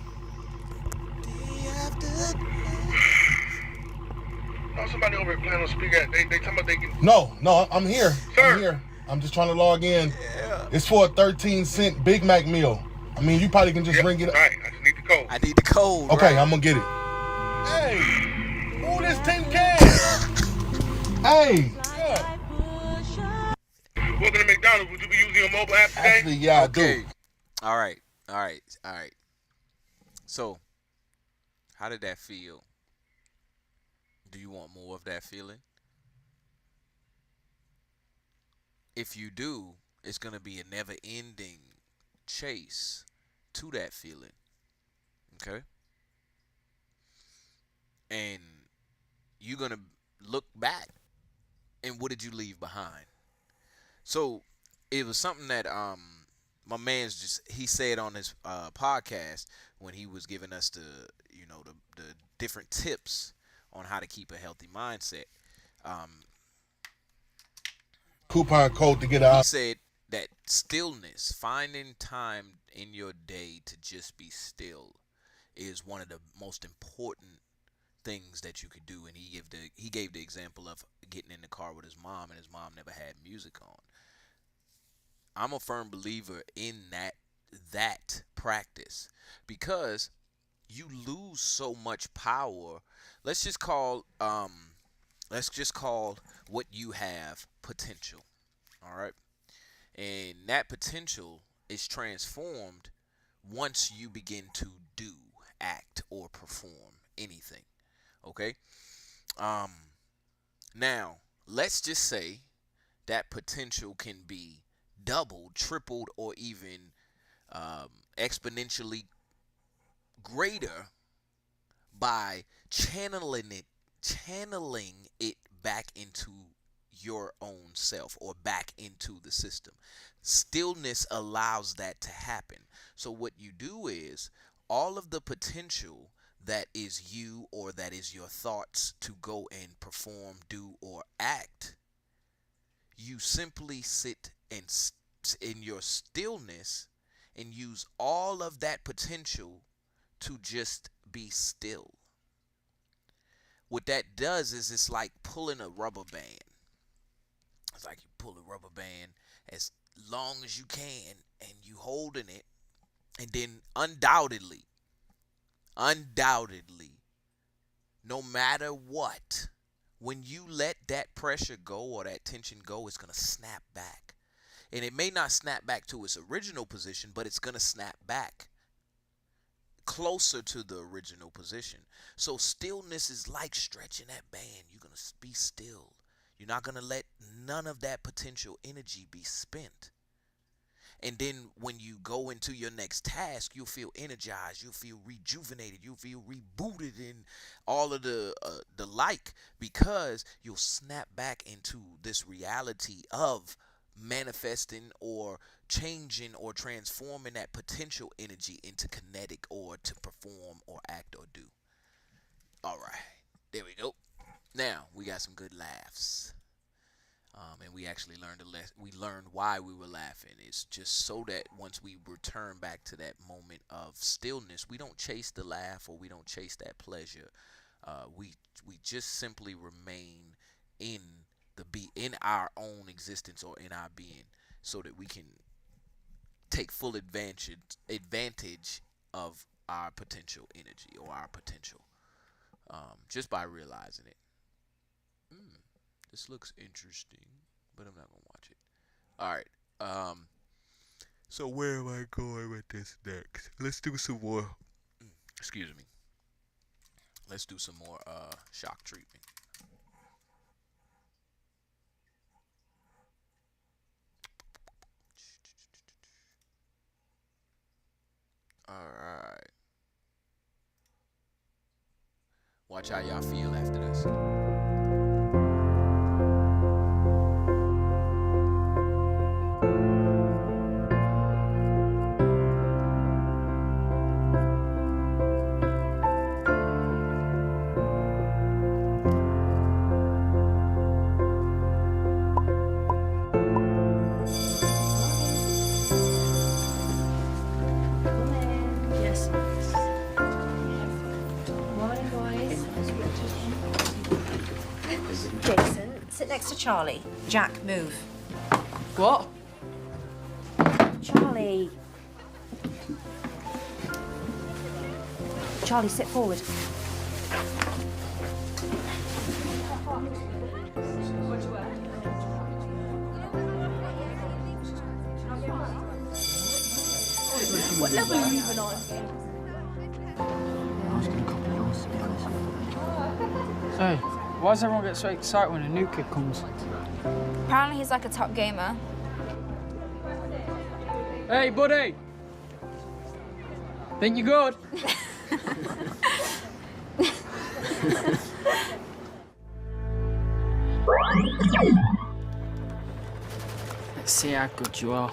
Oh, somebody over here playing on speaker. They talking about they can... No, I'm here. Sir. I'm here. I'm just trying to log in. Yeah. It's for a 13-cent Big Mac meal. I mean, you probably can just ring it up. Right, I just need the code. I need the code. Okay, right? I'm gonna get it. Hey, ooh, this 10K. Hey. Yeah. Welcome to McDonald's. Would you be using your mobile app today? Actually, yeah, Okay. I do. All right. So, how did that feel? Do you want more of that feeling? If you do, it's going to be a never-ending chase to that feeling. Okay? And you're going to look back, and what did you leave behind? So, it was something that my man's he said on his podcast when he was giving us the different tips on how to keep a healthy mindset. Coupon code to get He out. said that stillness, finding time in your day to just be still, is one of the most important things that you could do. And he gave the example of getting in the car with his mom, and his mom never had music on. I'm a firm believer in that practice, because you lose so much power. Let's just call what you have potential. All right? And that potential is transformed once you begin to do, act, or perform anything. Okay? Now, let's just say that potential can be doubled, tripled, or even exponentially greater by channeling it back into your own self, or back into the system. Stillness allows that to happen. So what you do is, all of the potential that is you, or that is your thoughts to go and perform, do, or act, you simply sit and in your stillness and use all of that potential to just be still. What that does is, it's like pulling a rubber band. It's like you pull a rubber band as long as you can, and you holding it, and then undoubtedly, no matter what, when you let that pressure go or that tension go, it's going to snap back. And it may not snap back to its original position, but it's going to snap back closer to the original position. So stillness is like stretching that band. You're going to be still. You're not going to let none of that potential energy be spent. And then when you go into your next task, you'll feel energized, you'll feel rejuvenated, you'll feel rebooted, and all of the like, because you'll snap back into this reality of manifesting or changing or transforming that potential energy into kinetic, or to perform or act or do. All right, there we go. Now we got some good laughs. And we actually learned why we were laughing. It's just so that once we return back to that moment of stillness, we don't chase the laugh, or we don't chase that pleasure. We just simply remain in our own existence, or in our being, so that we can take full advantage of our potential energy, or our potential, just by realizing it. This looks interesting, but I'm not gonna watch it. All right. So where am I going with this next? Let's do some more. Excuse me. Let's do some more shock treatment. All right. Watch how y'all feel after this. Jason. Sit next to Charlie. Jack, move. What? Charlie. Charlie, sit forward. What level are you even on? Hey, why does everyone get so excited when a new kid comes? Apparently he's like a top gamer. Hey, buddy! Think you're good? Let's see how good you are.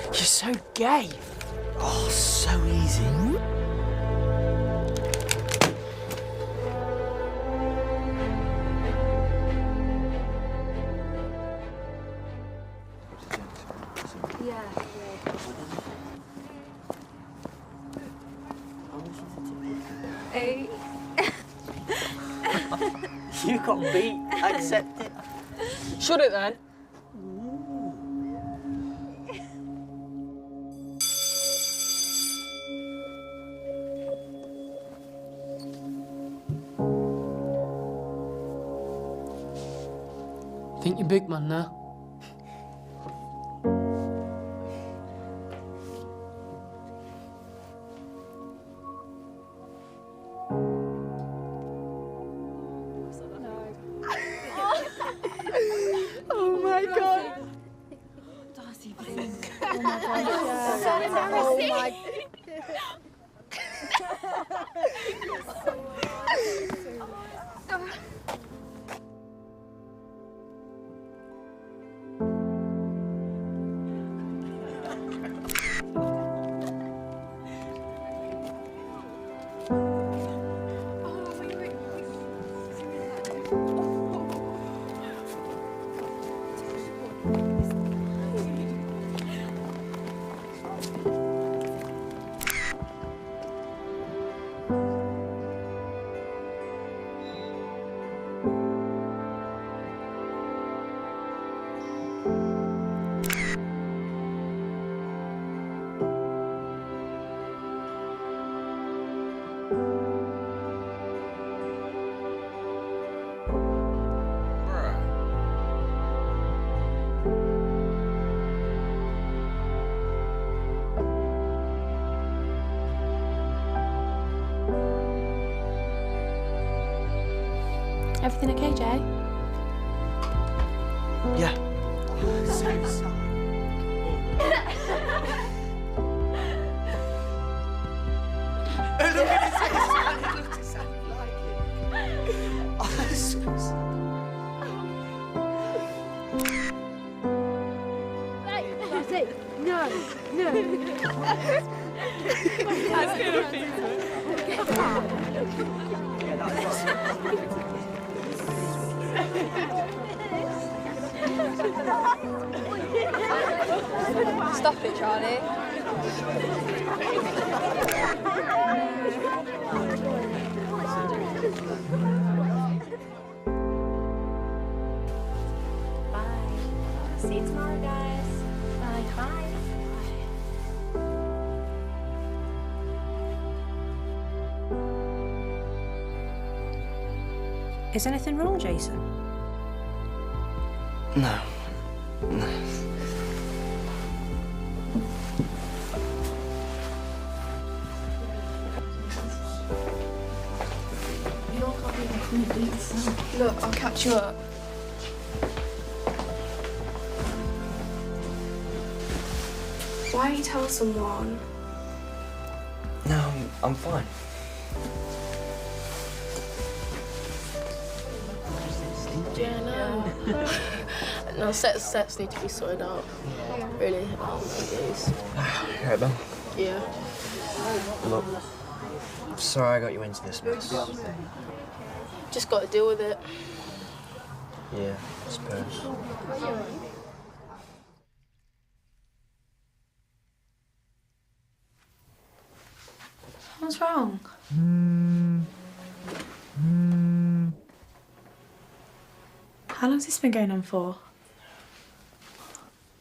You're so gay. Oh, so easy. Hey. You got beat. Accept it. Shut it then. Think you're big man now? Oh my god. Darcy, please. Oh my god. So embarrassing. Oh my... Everything okay, Jay? Yeah. Look at his face. It looks exactly like it. Oh, that's so That's it. No. That's gonna be Stop it, Charlie. Bye. See you tomorrow, guys. Bye. Bye. Is anything wrong, Jason? No. No. Look, I'll catch you up. Why don't you tell someone? No, I'm fine. Yeah, no. No, sets need to be sorted out. Really. Right, Ben. Yeah. Look, sorry I got you into this mess. Just got to deal with it. Yeah, I suppose. What's What's wrong? How long's this been going on for?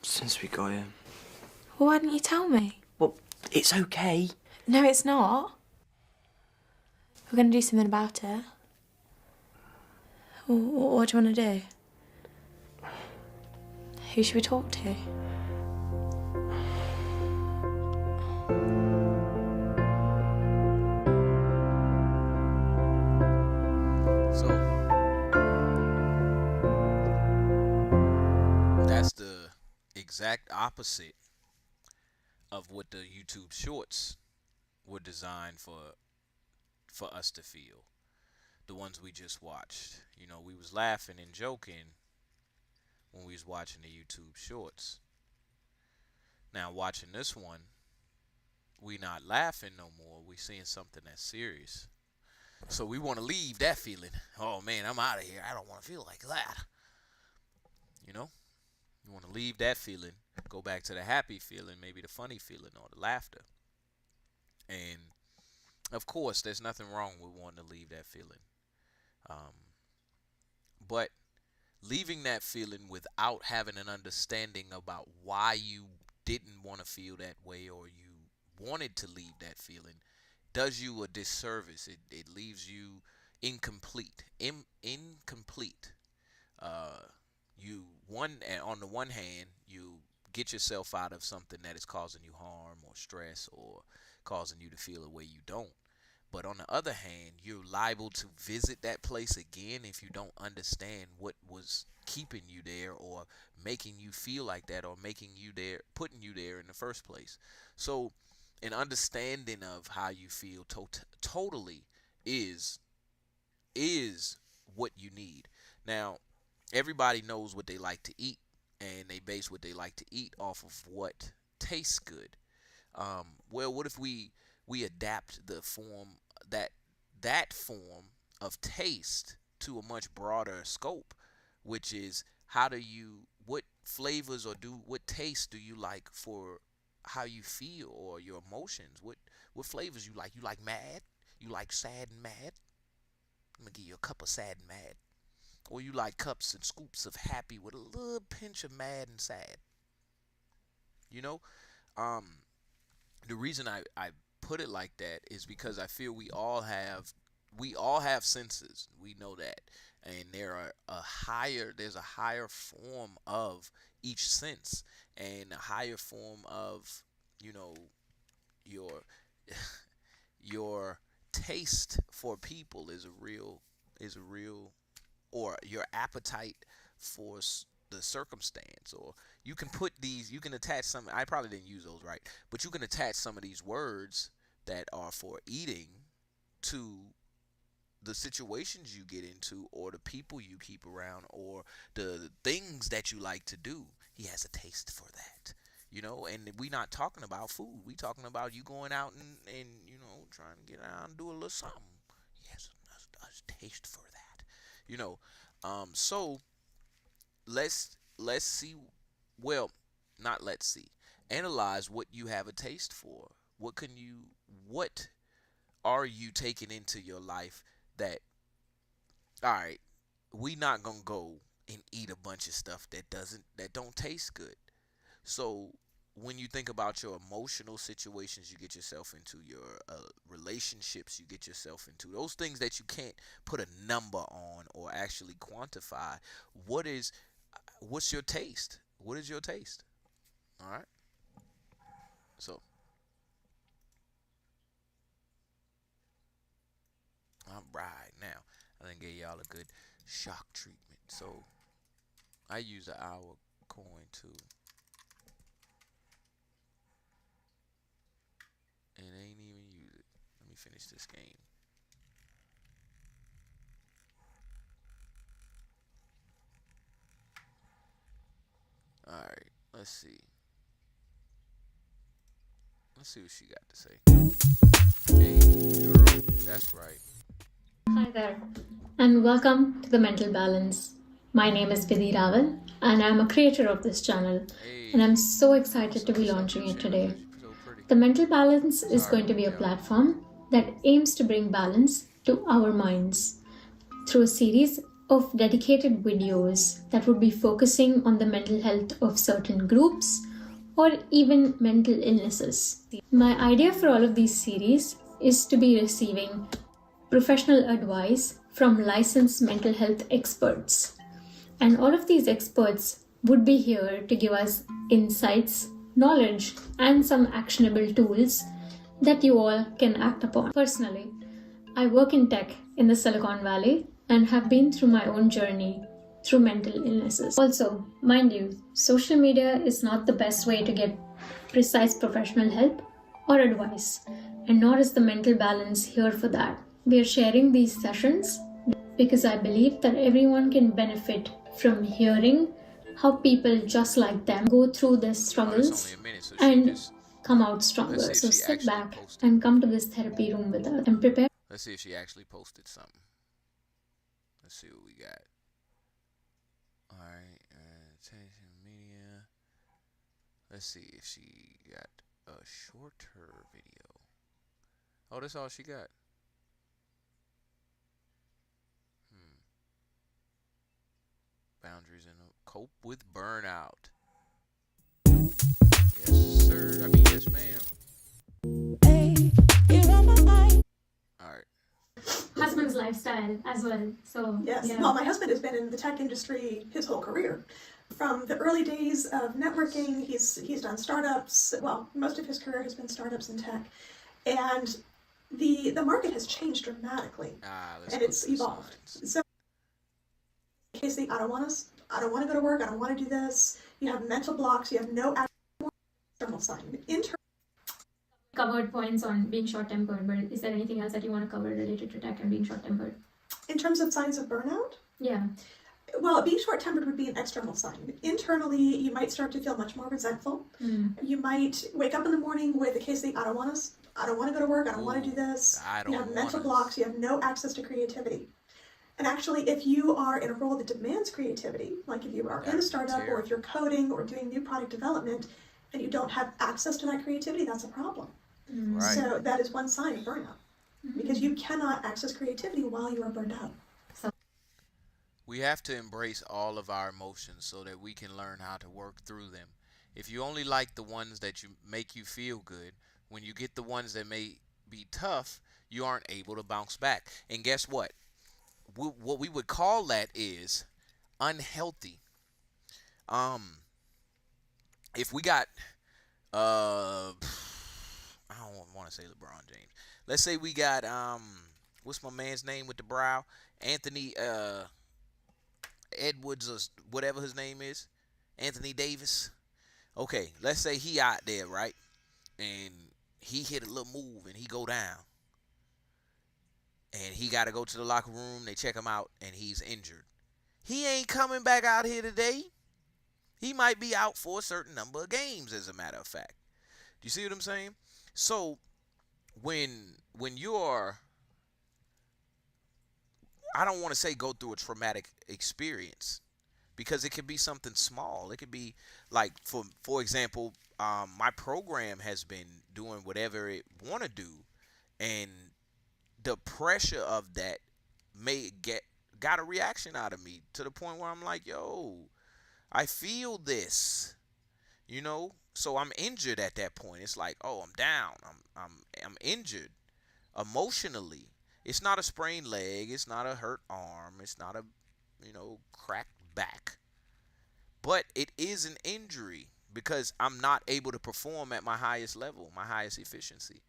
Since we got here. Well, why didn't you tell me? Well, it's okay. No, it's not. We're going to do something about it. What do you want to do? Who should we talk to? So that's the exact opposite of what the YouTube shorts were designed for us to feel. The ones we just watched. You know, we was laughing and joking when we was watching the YouTube shorts. Now watching this one, we not laughing no more. We seeing something that's serious. So we want to leave that feeling. Oh man, I'm out of here. I don't want to feel like that. You know? You want to leave that feeling, go back to the happy feeling, maybe the funny feeling or the laughter. And of course, there's nothing wrong with wanting to leave that feeling. But leaving that feeling without having an understanding about why you didn't want to feel that way or you wanted to leave that feeling does you a disservice. It leaves you incomplete. Incomplete. On the one hand, you get yourself out of something that is causing you harm or stress or causing you to feel a way you don't. But on the other hand, you're liable to visit that place again if you don't understand what was keeping you there or making you feel like that or making you there, putting you there in the first place. So an understanding of how you feel totally is what you need. Now, everybody knows what they like to eat, and they base what they like to eat off of what tastes good. Well, what if we adapt the form that form of taste to a much broader scope, which is what flavors or what taste do you like for how you feel or your emotions? What flavors you like? You like mad? You like sad and mad? I'm gonna give you a cup of sad and mad. Or you like cups and scoops of happy with a little pinch of mad and sad. You know, the reason I put it like that is because I feel we all have senses. We know that, and there's a higher form of each sense, and a higher form of, you know, your taste for people is a real, or your appetite for the circumstance, or you can attach some, I probably didn't use those right, but you can attach some of these words that are for eating to the situations you get into or the people you keep around or the things that you like to do. He has a taste for that, you know. And we not talking about food. We talking about you going out and you know, trying to get out and do a little something. He has a taste for that, you know. So let's see. Well, not let's see. Analyze what you have a taste for. What are you taking into your life that, all right, we not gonna go and eat a bunch of stuff that don't taste good. So when you think about your emotional situations you get yourself into, your relationships you get yourself into, those things that you can't put a number on or actually quantify, what's your taste? What is your taste? All right. So, all right, now I done gave y'all a good shock treatment. So I use an hour coin too, and ain't even use it. Let me finish this game. All right, let's see. Let's see what she got to say. Hey, girl, that's right. Hi there, and welcome to The Mental Balance. My name is Vidhi Raval, and I'm a creator of this channel, and I'm so excited to be launching it today. The Mental Balance is going to be a platform that aims to bring balance to our minds through a series of dedicated videos that would be focusing on the mental health of certain groups or even mental illnesses. My idea for all of these series is to be receiving professional advice from licensed mental health experts. And all of these experts would be here to give us insights, knowledge, and some actionable tools that you all can act upon. Personally, I work in tech in the Silicon Valley and have been through my own journey through mental illnesses. Also, mind you, social media is not the best way to get precise professional help or advice, and nor is the mental balance here for that. We are sharing these sessions because I believe that everyone can benefit from hearing how people just like them go through their struggles and come out stronger. So sit back and come to this therapy room with us and prepare. Let's see if she actually posted something. Let's see what we got. Alright, attention media. Let's see if she got a shorter video. Oh, that's all she got. Boundaries and cope with burnout. Yes, sir. I mean, yes, ma'am. Hey, you're on my mind. Alright. Husband's lifestyle as well. So yes, yeah. Well, my husband has been in the tech industry his whole career. From the early days of networking, he's done startups. Well, most of his career has been startups in tech, and the market has changed dramatically, and it's evolved. So, in case I don't want to go to work. I don't want to do this. You have mental blocks. You have no external sign. Covered points on being short-tempered, but is there anything else that you want to cover related to tech and being short-tempered? In terms of signs of burnout? Yeah. Well, being short-tempered would be an external sign. Internally, you might start to feel much more resentful. You might wake up in the morning with a case of I don't want to go to work. I don't want to do this. You have mental blocks. You have no access to creativity. And actually, if you are in a role that demands creativity, like if you are in a startup or if you're coding or doing new product development, and you don't have access to that creativity, that's a problem. Right. So that is one sign of burnout, because you cannot access creativity while you are burned out. We have to embrace all of our emotions so that we can learn how to work through them. If you only like the ones that you make you feel good, when you get the ones that may be tough, you aren't able to bounce back. And guess what? What we would call that is unhealthy. If we got I don't want to say LeBron James. Let's say we got what's my man's name with the brow? Anthony Edwards or whatever his name is. Anthony Davis. Okay, let's say he out there, right? And he hit a little move and he go down. And he got to go to the locker room. They check him out and he's injured. He ain't coming back out here today. He might be out for a certain number of games, as a matter of fact. Do you see what I'm saying? So when you're, I don't want to say go through a traumatic experience, because it could be something small. It could be like, for example, my program has been doing whatever it want to do, and the pressure of that got a reaction out of me to the point where I'm like, yo, I feel this, you know. So I'm injured at that point. It's like, oh, I'm down. I'm injured emotionally. It's not a sprained leg. It's not a hurt arm. It's not a, cracked back. But it is an injury because I'm not able to perform at my highest level, my highest efficiency.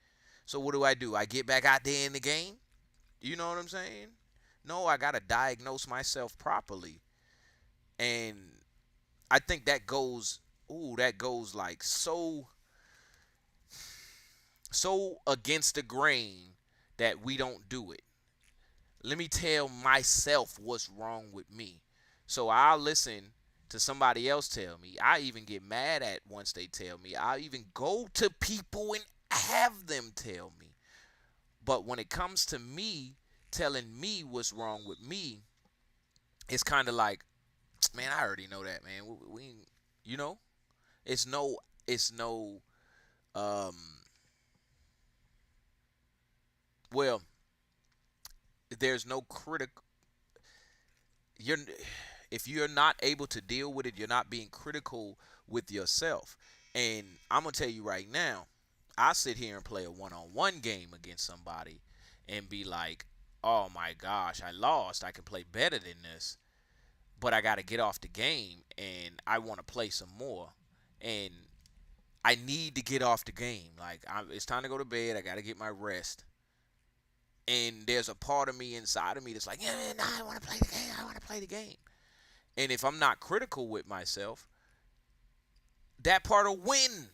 So what do? I get back out there in the game? You know what I'm saying? No, I got to diagnose myself properly. And I think that goes like so against the grain that we don't do it. Let me tell myself what's wrong with me. So I'll listen to somebody else tell me. I even get mad at once they tell me. I even go to people and have them tell me. But when it comes to me telling me what's wrong with me, it's kind of like, man, I already know that, man. We it's no well, there's no critical. If you're not able to deal with it, you're not being critical with yourself. And I'm gonna tell you right now, I sit here and play a one-on-one game against somebody and be like, oh my gosh, I lost. I can play better than this, but I got to get off the game and I want to play some more. And I need to get off the game. Like, it's time to go to bed. I got to get my rest. And there's a part of me inside of me that's like, yeah, no, I want to play the game. I want to play the game. And if I'm not critical with myself, that part will win.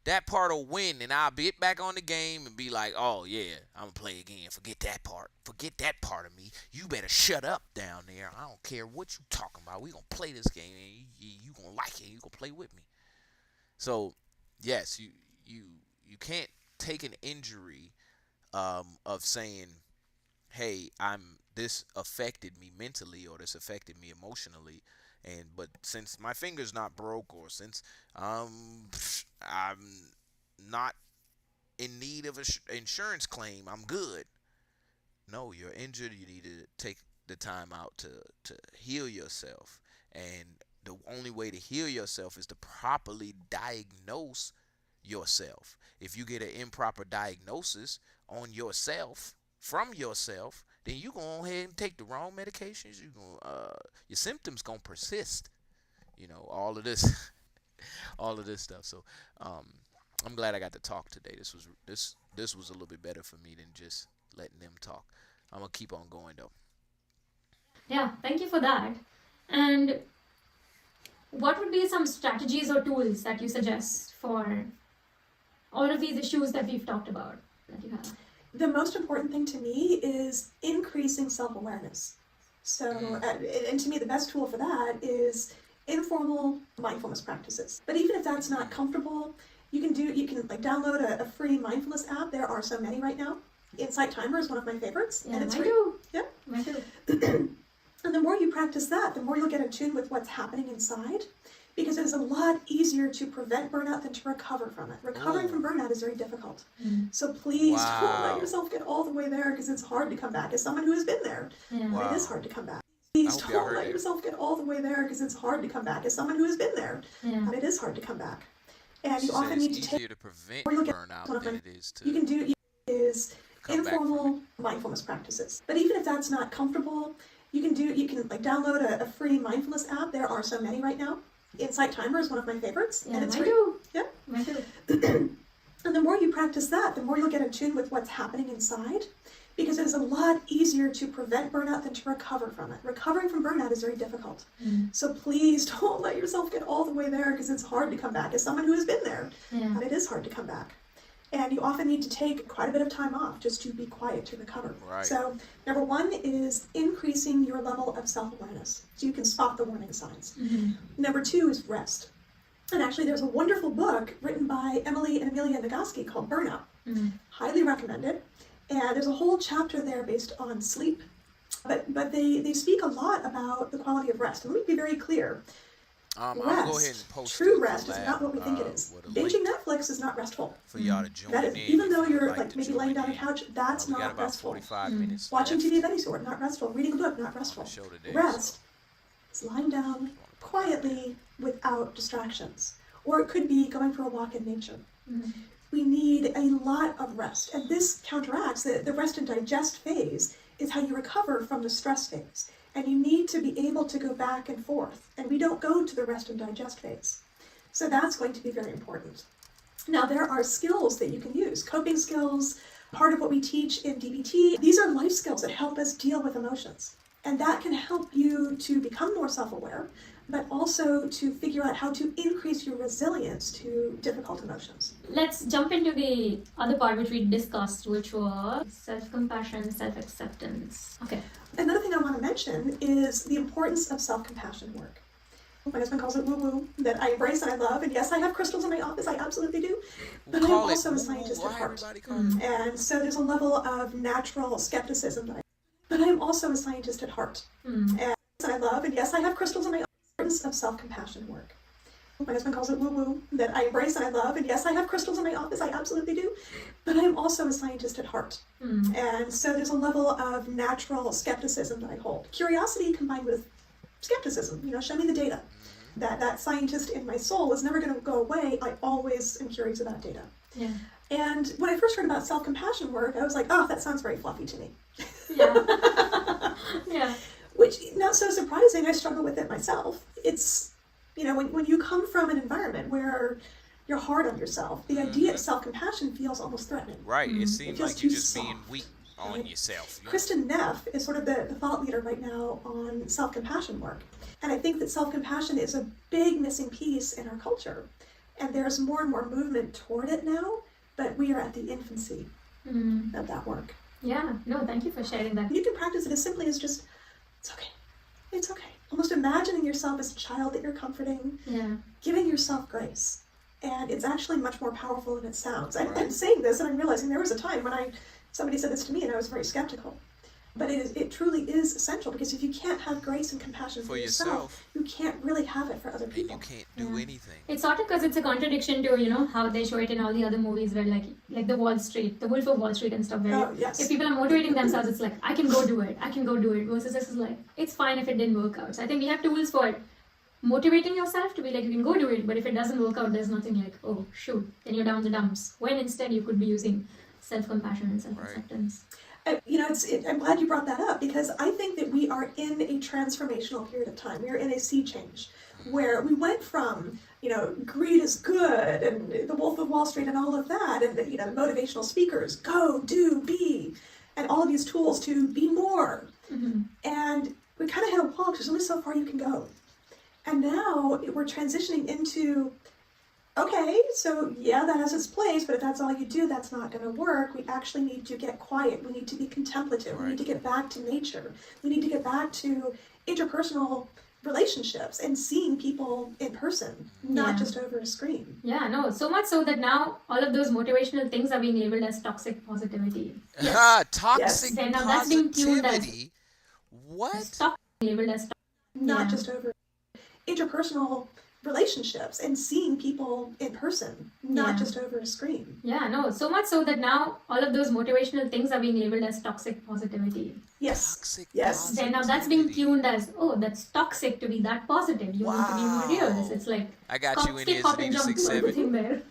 That part will win, and I'll get back on the game and be like, oh, yeah, I'm going to play again. Forget that part. Forget that part of me. You better shut up down there. I don't care what you talking about. We going to play this game, and you going to like it. You going to play with me. So, yes, you can't take an injury of saying, hey, this affected me mentally or this affected me emotionally. But since my finger's not broke, or since I'm not in need of an insurance claim, I'm good. No, you're injured. You need to take the time out to heal yourself. And the only way to heal yourself is to properly diagnose yourself. If you get an improper diagnosis on yourself, from yourself, then you go ahead and take the wrong medications. Your symptoms gonna persist. All of this stuff. So I'm glad I got to talk today. This was a little bit better for me than just letting them talk. I'm gonna keep on going though. Yeah, thank you for that. And what would be some strategies or tools that you suggest for all of these issues that we've talked about that you have? The most important thing to me is increasing self-awareness. So, and to me, the best tool for that is informal mindfulness practices. But even if that's not comfortable, you can download a free mindfulness app. There are so many right now. Insight Timer is one of my favorites, and it's free. Yep. And the more you practice that, the more you'll get in tune with what's happening inside. Because it is a lot easier to prevent burnout than to recover from it. Recovering from burnout is very difficult. So please don't let yourself get all the way there, because it's hard to come back. As someone who has been there, it is hard to come back. Please don't let yourself get all the way there, because it's hard to come back. As someone who has been there, it is hard to come back. And you often need to take... It's easier to prevent burnout than it is to... You can do informal mindfulness practices. But even if that's not comfortable, you can download a free mindfulness app. There are so many right now. Insight Timer is one of my favorites, and it's free. Yep. And the more you practice that, the more you'll get in tune with what's happening inside, because it is a lot easier to prevent burnout than to recover from it. Recovering from burnout is very difficult. So please don't let yourself get all the way there, because it's hard to come back. As someone who has been there, it is hard to come back. And you often need to take quite a bit of time off just to be quiet to recover. So number one is increasing your level of self-awareness so you can spot the warning signs. Number two is rest. And actually there's a wonderful book written by Emily and Amelia Nagoski called Burnout. Highly recommended. And there's a whole chapter there based on sleep. But they speak a lot about the quality of rest. And let me be very clear. I'm going to go ahead and post true rest is not what we think it is. Binging Netflix is not restful. For y'all to join in. Even though you're maybe laying down on a couch, that's not restful. 45 minutes Watching TV of any sort, not restful. Reading a book, not restful. Rest is lying down quietly without distractions. Or it could be going for a walk in nature. We need a lot of rest. And this counteracts the rest and digest phase is how you recover from the stress phase. And you need to be able to go back and forth. And we don't go to the rest and digest phase. So that's going to be very important. Now, there are skills that you can use. Coping skills, part of what we teach in DBT. These are life skills that help us deal with emotions. And that can help you to become more self-aware, but also to figure out how to increase your resilience to difficult emotions. Let's jump into the other part which we discussed, which was self-compassion, self-acceptance. Okay. Another thing I want to mention is the importance of self-compassion work. My husband calls it woo-woo, that I embrace and I love. And yes, I have crystals in my office, I absolutely do. But I'm also a scientist at heart. And so there's a level of natural skepticism that but I am also a scientist at heart. And I love, and yes, I have crystals in my office, of self-compassion work. My husband calls it woo-woo, that I embrace and I love. And yes, I have crystals in my office, I absolutely do. But I'm also a scientist at heart. And so there's a level of natural skepticism that I hold. Curiosity combined with skepticism, show me the data. That scientist in my soul is never going to go away. I always am curious about data. Yeah. And when I first heard about self-compassion work, I was like, oh, that sounds very fluffy to me. Yeah. Yeah. Which, not so surprising, I struggle with it myself. It's, when you come from an environment where you're hard on yourself, the idea of self-compassion feels almost threatening. Right, it seems like you're just being weak on yourself. Kristen Neff is sort of the thought leader right now on self-compassion work. And I think that self-compassion is a big missing piece in our culture. And there's more and more movement toward it now, but we are at the infancy of that work. Yeah, no, thank you for sharing that. You can practice it as simply as just, it's okay. It's okay. Almost imagining yourself as a child that you're comforting, giving yourself grace. And it's actually much more powerful than it sounds. I'm saying this and I'm realizing there was a time when somebody said this to me and I was very skeptical. But it truly is essential, because if you can't have grace and compassion for yourself, you can't really have it for other people. And you can't do anything. It's sort of because it's a contradiction to, how they show it in all the other movies where like the Wall Street, the Wolf of Wall Street and stuff, where if people are motivating themselves, it's like, I can go do it, versus this is like, it's fine if it didn't work out. So I think we have tools for motivating yourself to be like, you can go do it, but if it doesn't work out, there's nothing like, oh shoot, then you're down the dumps. When instead you could be using self-compassion and self-acceptance. I'm glad you brought that up, because I think that we are in a transformational period of time. We are in a sea change where we went from, greed is good and the Wolf of Wall Street and all of that, and the motivational speakers, go, do, be, and all of these tools to be more. And we kind of hit a wall because there's only so far you can go. And now we're transitioning into, okay, so that has its place, but if that's all you do, that's not going to work. We actually need to get quiet. We need to be contemplative. We need to get back to nature. We need to get back to interpersonal relationships and seeing people in person, not just over a screen. Yeah, no, so much so that now all of those motivational things are being labeled as toxic positivity. Toxic Then now that's being tuned as what? Labeled as not just over interpersonal relationships and seeing people in person, not just over a screen. Yeah, no, so much so that now all of those motivational things are being labeled as toxic positivity. Toxic yes. Then now that's being tuned as, oh, that's toxic to be that positive. You want to be more real. It's like, I got you in here, Zanita 67.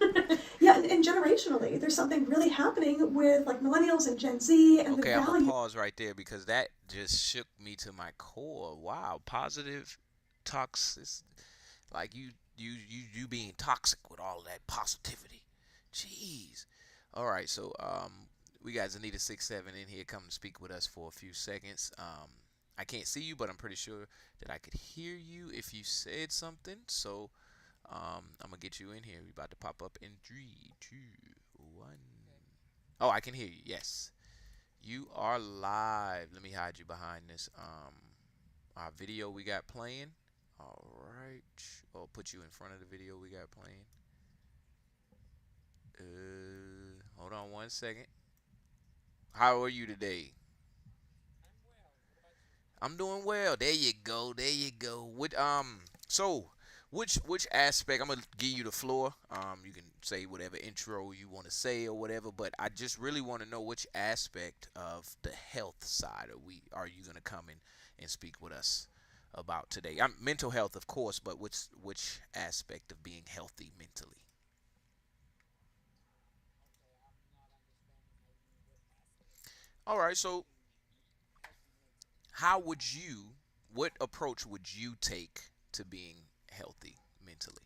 Yeah, and generationally, there's something really happening with like millennials and Gen Z and the value. I'm gonna pause right there because that just shook me to my core. Wow, positive, toxic. Like you being toxic with all of that positivity. Jeez. All right, so we got Zanita 67 in here. Come and speak with us for a few seconds. I can't see you, but I'm pretty sure that I could hear you if you said something. So I'm gonna get you in here. We about to pop up in 3, 2, 1. Oh, I can hear you. Yes, you are live. Let me hide you behind this our video we got playing. All right. I'll put you in front of the video we got playing. Hold on 1 second. How are you today? I'm doing well. There you go. There you go. So which aspect? I'm gonna give you the floor. You can say whatever intro you want to say or whatever, but I just really want to know which aspect of the health side are you gonna come in and speak with us about today? Mental health, of course, but which aspect of being healthy mentally? All right, so what approach would you take to being healthy mentally?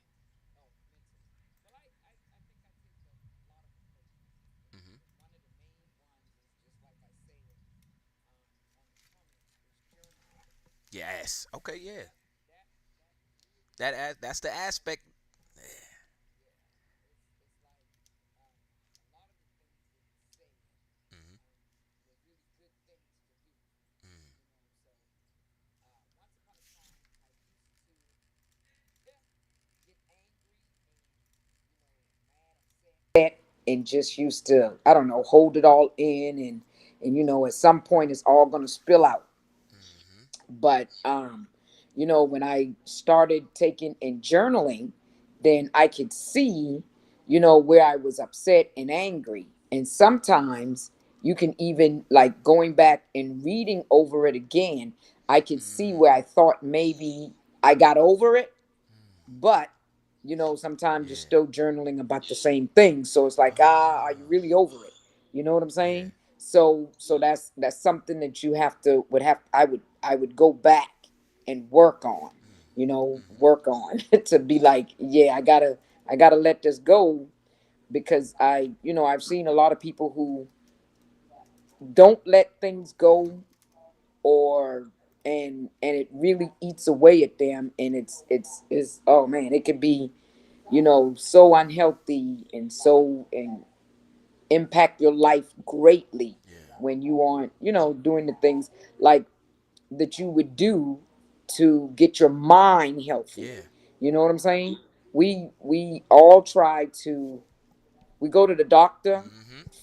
Yes. Okay. Yeah. That's the aspect. And just used to, I don't know, hold it all in, and at some point it's all going to spill out. But when I started taking and journaling, then I could see, where I was upset and angry. And sometimes you can even, like, going back and reading over it again, I could see where I thought maybe I got over it, but sometimes you're still journaling about the same thing. So it's like, are you really over it? You know what I'm saying? So that's something that you I would go back and work on, to be like, yeah, I gotta let this go, because I've seen a lot of people who don't let things go, or and it really eats away at them, and it's oh man, it can be so unhealthy and impact your life greatly when you aren't doing the things like that you would do to get your mind healthy. You know what I'm saying? We all try to, we go to the doctor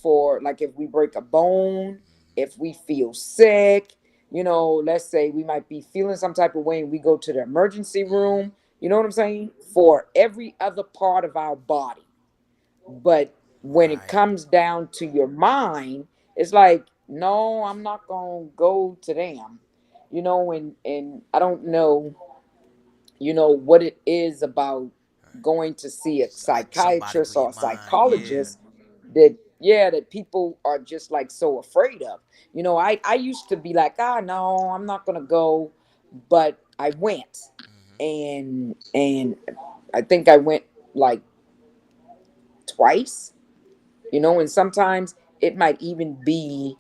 for, like, if we break a bone, if we feel sick, let's say we might be feeling some type of way, and we go to the emergency room, you know what I'm saying, for every other part of our body. But when it comes down to your mind, it's like, no, I'm not gonna go to them, and I don't know, what it is about going to see a psychiatrist or a psychologist that people are just like so afraid of. I used to be like, no, I'm not gonna go, but I went, and I think I went like twice, and sometimes it might even be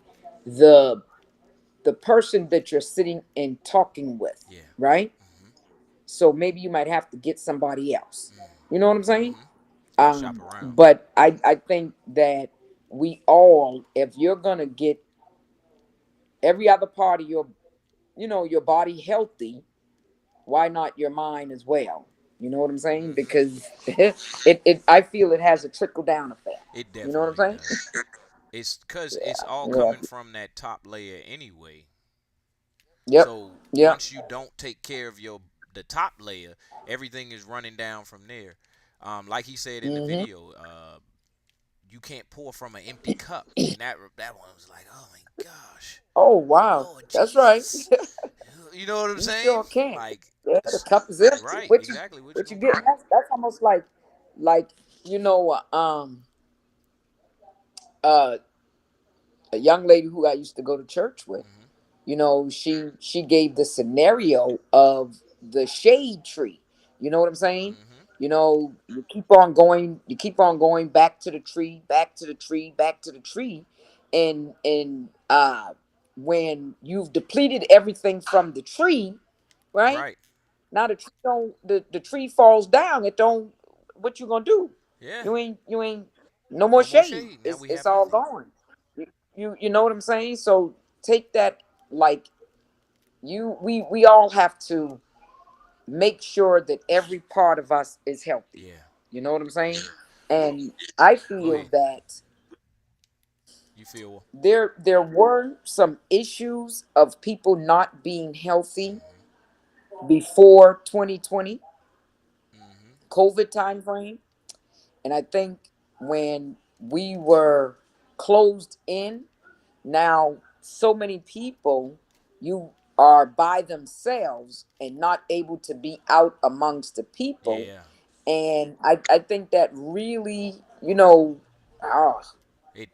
the person that you're sitting and talking with, right? So maybe you might have to get somebody else. You know what I'm saying? But I think that we all, if you're gonna get every other part of your body healthy, why not your mind as well? You know what I'm saying? Because I feel it has a trickle down effect. It definitely you know what I'm saying? It's because it's all coming from that top layer anyway. Yep. So Yep. once you don't take care of the top layer, everything is running down from there. Like he said in the video, you can't pour from an empty cup. And that one was like, oh my gosh. Oh wow, Lord that's Jesus. right. You know what I'm You saying? sure can. Like, The cup is empty. right, What exactly. you get? That's almost like uh, a young lady who I used to go to church with. She gave the scenario of the shade tree. You know what I'm saying? You keep on going back to the tree, back to the tree, back to the tree, and when you've depleted everything from the tree, right? Right. Now the tree the tree falls down. It don't. What you gonna do? Yeah. You ain't no more shade. Now It's all gone. You know what I'm saying? So take that, like, we all have to make sure that every part of us is healthy. Yeah. You know what I'm saying? And I feel that you feel there were some issues of people not being healthy before 2020 COVID time frame. And I think when we were closed in, now so many people, you are by themselves and not able to be out amongst the people. And I think that really,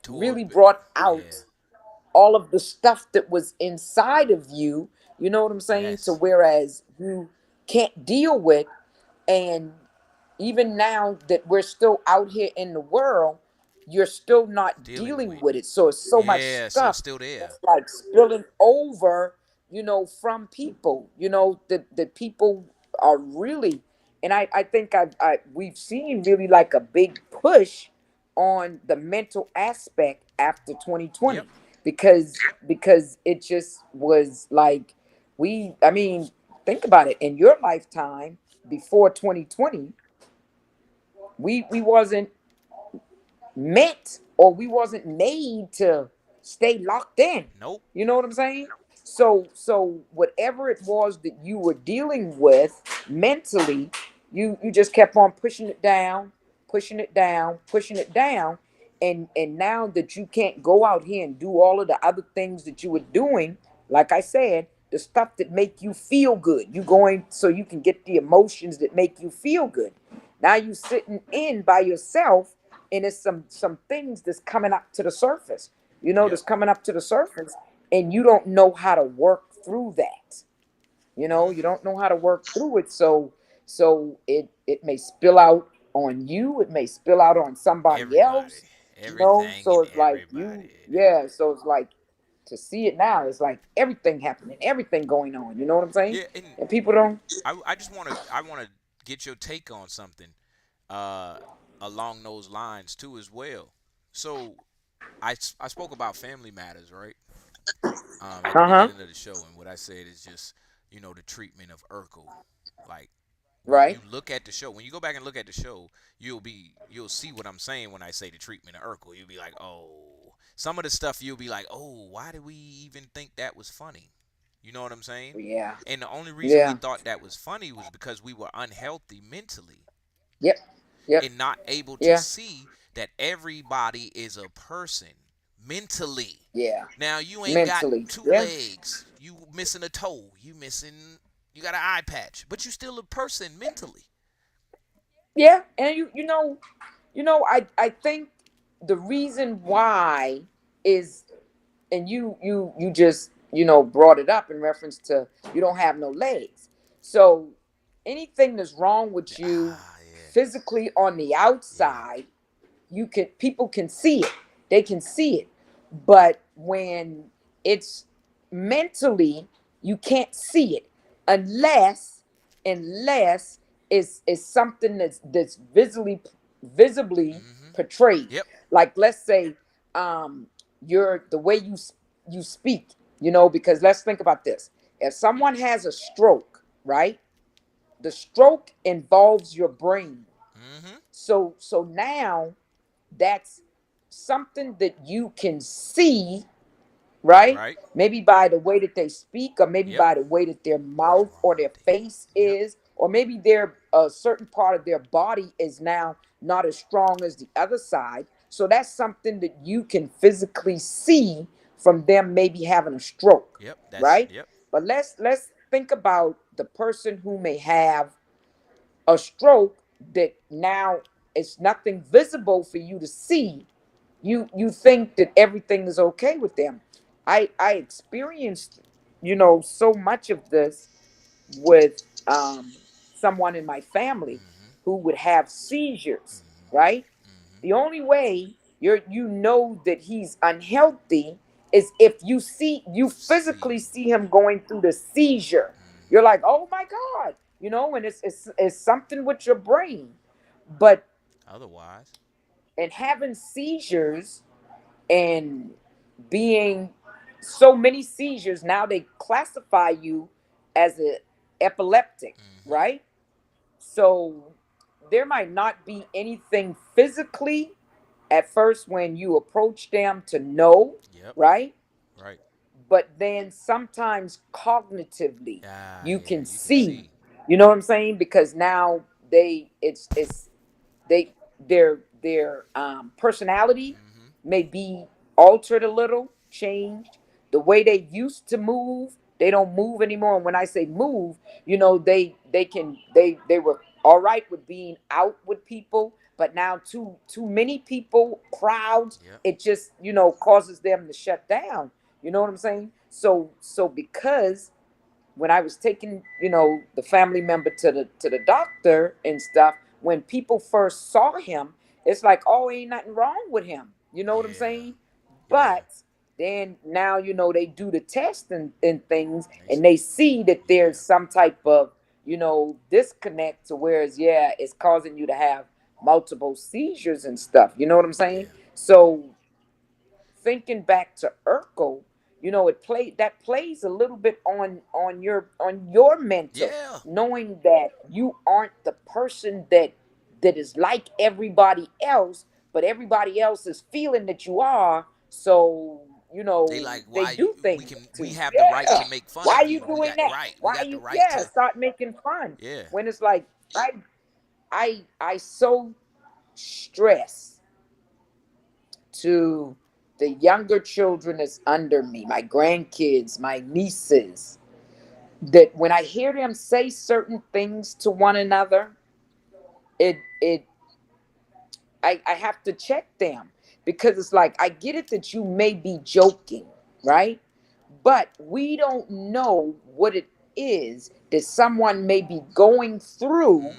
really brought out all of the stuff that was inside of you, you know what I'm saying? To whereas you can't deal with. And even now that we're still out here in the world, you're still not dealing with it. So it's so much so stuff it's still there. that's like spilling over, from people, that people are really, and I think we've seen really like a big push on the mental aspect after 2020, because it just was like, I mean, think about it. In your lifetime before 2020, we wasn't meant, or we wasn't made to stay locked in. Nope. You know what I'm saying? So whatever it was that you were dealing with mentally, you just kept on pushing it down, pushing it down, pushing it down. And now that you can't go out here and do all of the other things that you were doing, like I said, the stuff that make you feel good, you going so you can get the emotions that make you feel good. Now you sitting in by yourself, and it's some things that's coming up to the surface, that's coming up to the surface, and you don't know how to work through that. You don't know how to work through it. So it may spill out on you, it may spill out on somebody else. So it's like so it's like, to see it now, it's like everything happening, everything going on. You know what I'm saying? Yeah, and people don't. I just want to get your take on something along those lines too as well. So I spoke about Family Matters, right? At the beginning of the show, and what I said is just the treatment of Urkel, like. Right. You look at the show. When you go back and look at the show, you'll see what I'm saying when I say the treatment of Urkel. You'll be like, oh, some of the stuff you'll be like, oh, why did we even think that was funny? You know what I'm saying? Yeah. And the only reason we thought that was funny was because we were unhealthy mentally. Yep. And not able to see that everybody is a person mentally. Yeah. Now you ain't got two legs. You missing a toe. You got an eye patch, but you still a person mentally. Yeah, and I think the reason why is, and you just brought it up in reference to you don't have no legs. So anything that's wrong with you physically on the outside, people can see it. They can see it. But when it's mentally, you can't see it. Unless it's something that's visibly portrayed. Yep. Like, let's say the way you speak, because let's think about this. If someone has a stroke, right? The stroke involves your brain. Mm-hmm. So now that's something that you can see. Right? Maybe by the way that they speak, or maybe by the way that their mouth or their face is, or maybe a certain part of their body is now not as strong as the other side. So that's something that you can physically see from them maybe having a stroke. Right? Yep. But let's think about the person who may have a stroke that now it's nothing visible for you to see. You think that everything is okay with them. I experienced, so much of this with someone in my family who would have seizures, right? The only way that he's unhealthy is if you physically see him going through the seizure. You're like, oh my God, and it's something with your brain. But otherwise, and having seizures and being so many seizures, now they classify you as an epileptic, right? So there might not be anything physically at first when you approach them to know, right? Right. But then sometimes cognitively you can see. You know what I'm saying? Because now their personality may be altered a little, changed. The way they used to move, they don't move anymore. And when I say move, they were all right with being out with people, but now too many people, crowds, it just causes them to shut down. You know what I'm saying? So because when I was taking the family member to the doctor and stuff, when people first saw him, it's like, oh, ain't nothing wrong with him. You know what I'm saying? But then now, they do the test and things, and they see that there's some type of, disconnect to whereas, it's causing you to have multiple seizures and stuff. You know what I'm saying? So thinking back to Urkel, that plays a little bit on your mental, knowing that you aren't the person that is like everybody else, but everybody else is feeling that you are. So they do things. We have the right to make fun. Why of you doing that? Right. Why you right start making fun? Yeah. When it's like, right? I so stress to the younger children that's under me, my grandkids, my nieces, that when I hear them say certain things to one another, it I have to check them, because it's like, I get it that you may be joking, right? But we don't know what it is that someone may be going through,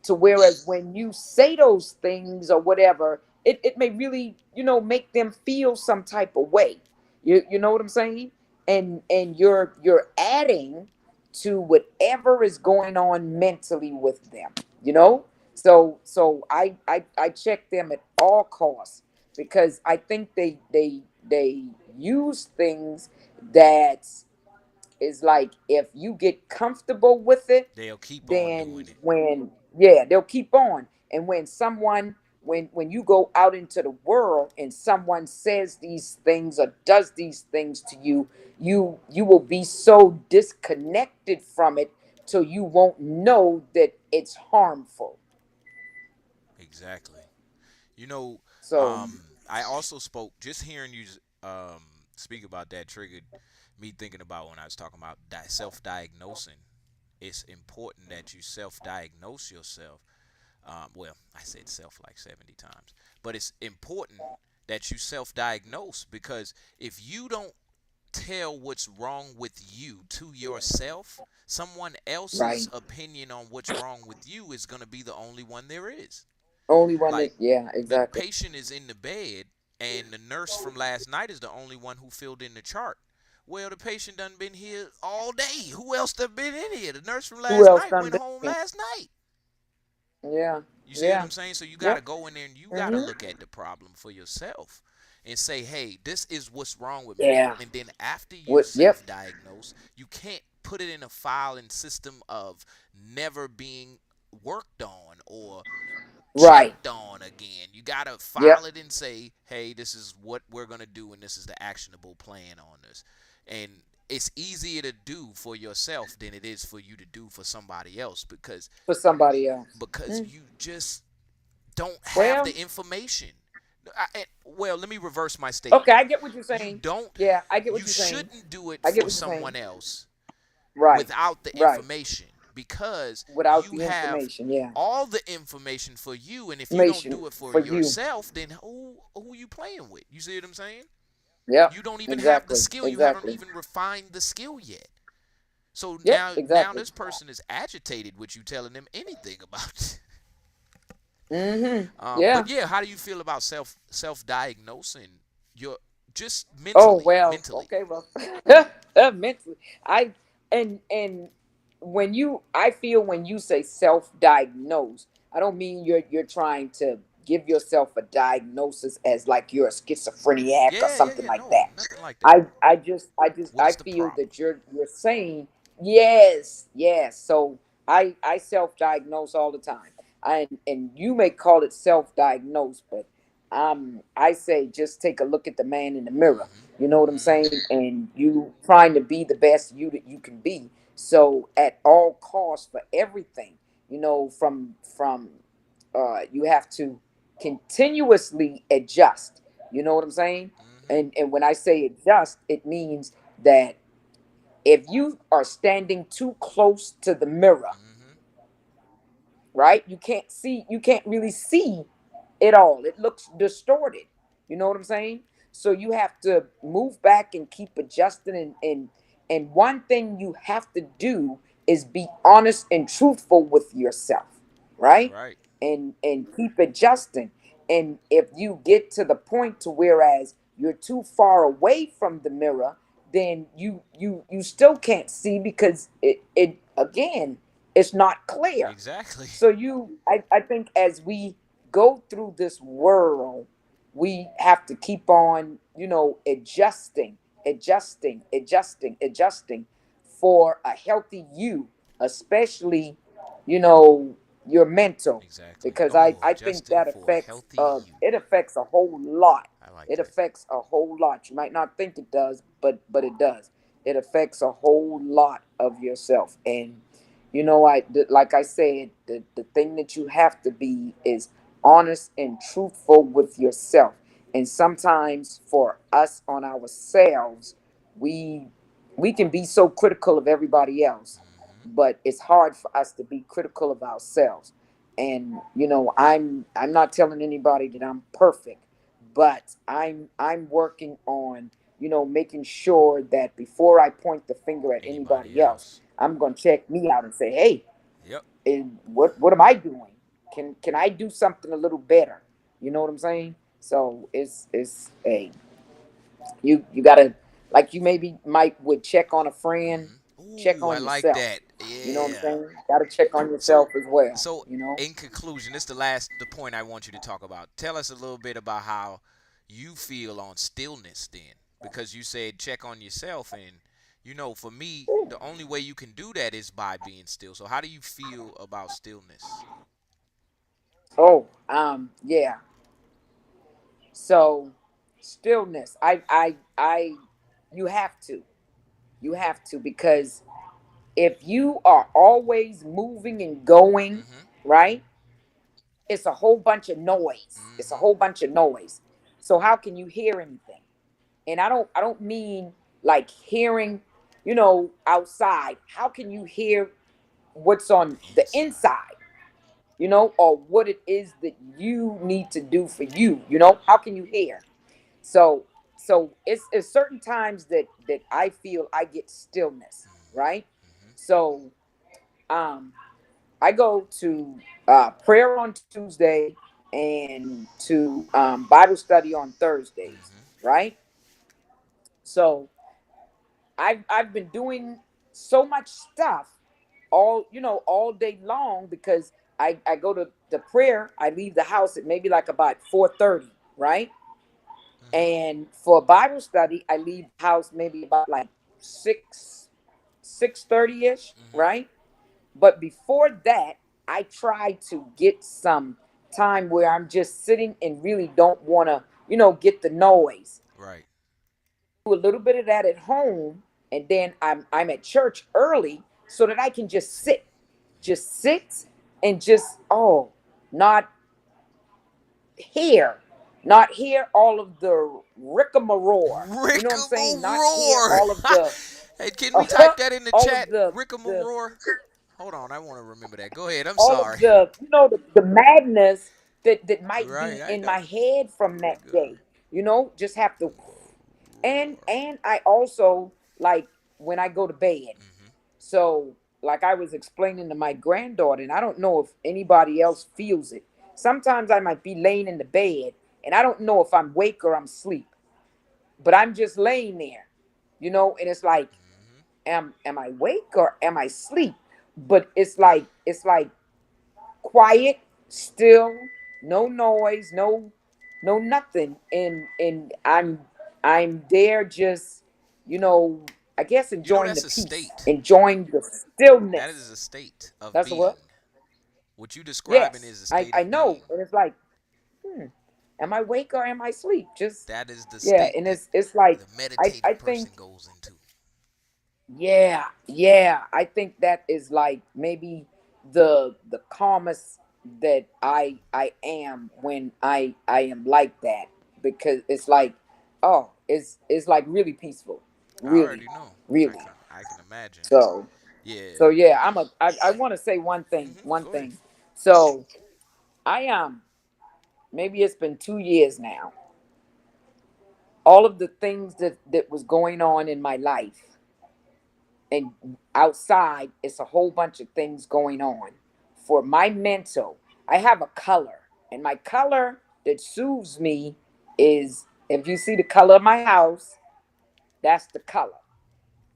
to whereas when you say those things or whatever, it may really, make them feel some type of way. You know what I'm saying? And you're adding to whatever is going on mentally with them, you know? So I check them at all costs, because I think they use things that is like, if you get comfortable with it, They'll keep on then doing it. they'll keep on. And when someone, when you go out into the world and someone says these things or does these things to you, you will be so disconnected from it till you won't know that it's harmful. Exactly. You know, So I also spoke, just hearing you speak about that triggered me thinking about when I was talking about self-diagnosing. It's important that you self-diagnose yourself. Well, I said self like 70 times, but it's important that you self-diagnose, because if you don't tell what's wrong with you to yourself, someone else's right, opinion on what's wrong with you is going to be the only one there is. only one Like, that, yeah, the exactly. patient is in the bed and the nurse from last night is the only one who filled in the chart. Well, the patient done been here all day. Who else done been in here? The nurse from Who last else night done went been? home last night. Yeah, You see what yeah, I'm saying? So you got to yep. go in there and you got to look at the problem for yourself and say, hey, this is what's wrong with me. Yeah. And then after you What? Yep. self-diagnose, you can't put it in a file and system of never being worked on or Right. checked on again. You got to file Yep. it and say, hey, this is what we're going to do and this is the actionable plan on this. And it's easier to do for yourself than it is for you to do for somebody else, because For somebody else. you just don't have Well, the information. Well, let me reverse my statement. okay, I get what you're You saying. don't. Yeah, I get what You you're saying. shouldn't do it I get for what you're saying. someone else Right. without the Right. information, because Without you the have information, yeah. all the information for you, and if you don't Information do it for for you. yourself, then who you playing with? You see what I'm saying? Yep. You don't even have the Exactly. skill. You Exactly. haven't even refined the skill yet. So Yep. now Exactly. this person is agitated with you telling them anything about it. Mm-hmm. Yeah. But yeah, how do you feel about self-diagnosing your just Oh mentally? well. Mentally. Okay. Well. Mentally, and I feel when you say self-diagnose, I don't mean you're trying to give yourself a diagnosis as like you're a schizophrenic or something like No, that. nothing like that. I the feel problem? that you're saying yes, yes. So I self-diagnose all the time. And you may call it self-diagnose, but I say just take a look at the man in the mirror. You know what I'm saying? And you trying to be the best you that you can be. So at all costs for everything, from you have to continuously adjust. You know what I'm saying? And when I say adjust, it means that if you are standing too close to the mirror, right? You can't really see it all. It looks distorted. You know what I'm saying? So you have to move back and keep adjusting, and one thing you have to do is be honest and truthful with yourself, right? Right. And keep adjusting. And if you get to the point to whereas you're too far away from the mirror, then you still can't see, because it again, it's not clear. Exactly. So I think as we go through this world, we have to keep on, adjusting for a healthy you, especially, you know, your mental. Exactly. Because Oh, I think adjusting that for a affects healthy you. it affects a whole lot. I like It that. affects a whole lot. You might not think it does, but it does. It affects a whole lot of yourself. And You know, like I said, the thing that you have to be is honest and truthful with yourself. And sometimes for us on ourselves, we we can be so critical of everybody else, but it's hard for us to be critical of ourselves. And you know, I'm not telling anybody that I'm perfect, but I'm working on, you know, making sure that before I point the finger at anybody else, I'm gonna check me out and say, hey, Yep. and what am I doing? Can I do something a little better? You know what I'm saying? So it's a you gotta, like, you maybe might would check on a friend, check Ooh, I on like yourself. that. You know what I'm Yeah. saying? Gotta check on So, yourself as well. so You know? in conclusion, this is the point I want you to talk about. Tell us a little bit about how you feel on stillness then, because you said check on yourself, and you know, for me, the only way you can do that is by being still. So, how do you feel about stillness? Oh, yeah. So stillness. You have to. You have to, because if you are always moving and going, right? It's a whole bunch of noise. It's a whole bunch of noise. So how can you hear anything? And I don't mean like hearing, you know, outside. How can you hear what's on the inside? You know, or what it is that you need to do for you, you know? How can you hear? So it's certain times that I feel I get stillness, right? So um I go to prayer on Tuesday and to Bible study on Thursdays, right? So I've been doing so much stuff all, you know, all day long, because I go to the prayer. I leave the house at maybe like about 4:30, right? And for Bible study, I leave the house maybe about like 6:30 ish, right? But before that, I try to get some time where I'm just sitting and really don't want to, you know, get the noise. Right. Do a little bit of that at home, and then I'm at church early so that I can just sit and just, not hear, not hear all of the rigmarole. You know what I'm saying? Not hear Rigmarole. all of the Hey, can we type that in the all of chat? the Rigmarole. Hold on, I want to remember that. Go ahead. I'm all of sorry. the, you know, the madness that might Right, be I in know. my head from that day. You know, just have to. And I also, like, when I go to bed. So like I was explaining to my granddaughter, and I don't know if anybody else feels it. Sometimes I might be laying in the bed and I don't know if I'm awake or I'm asleep, but I'm just laying there, you know, and it's like, am I awake or am I asleep? But it's like quiet, still, no noise, no nothing, and I'm there just, you know, I guess You know, enjoying the that's a peace, state. enjoying the That stillness. is a state of That's a being. what? What you describing Yes, is a I state I of know, being. and it's like, am I awake or am I asleep? Just, That is the yeah, state and that it's like, the I meditative think, person goes into. yeah, I think that is like maybe the calmest that I am when I am like that, because it's like, it's like really peaceful, I really, already know. really. I can imagine. So Yeah. so yeah, I want to say one Go ahead. thing. So I am, maybe it's been 2 years now. All of the things that was going on in my life, and outside, it's a whole bunch of things going on. For my mental, I have a color, and my color that soothes me is, if you see the color of my house, that's the color,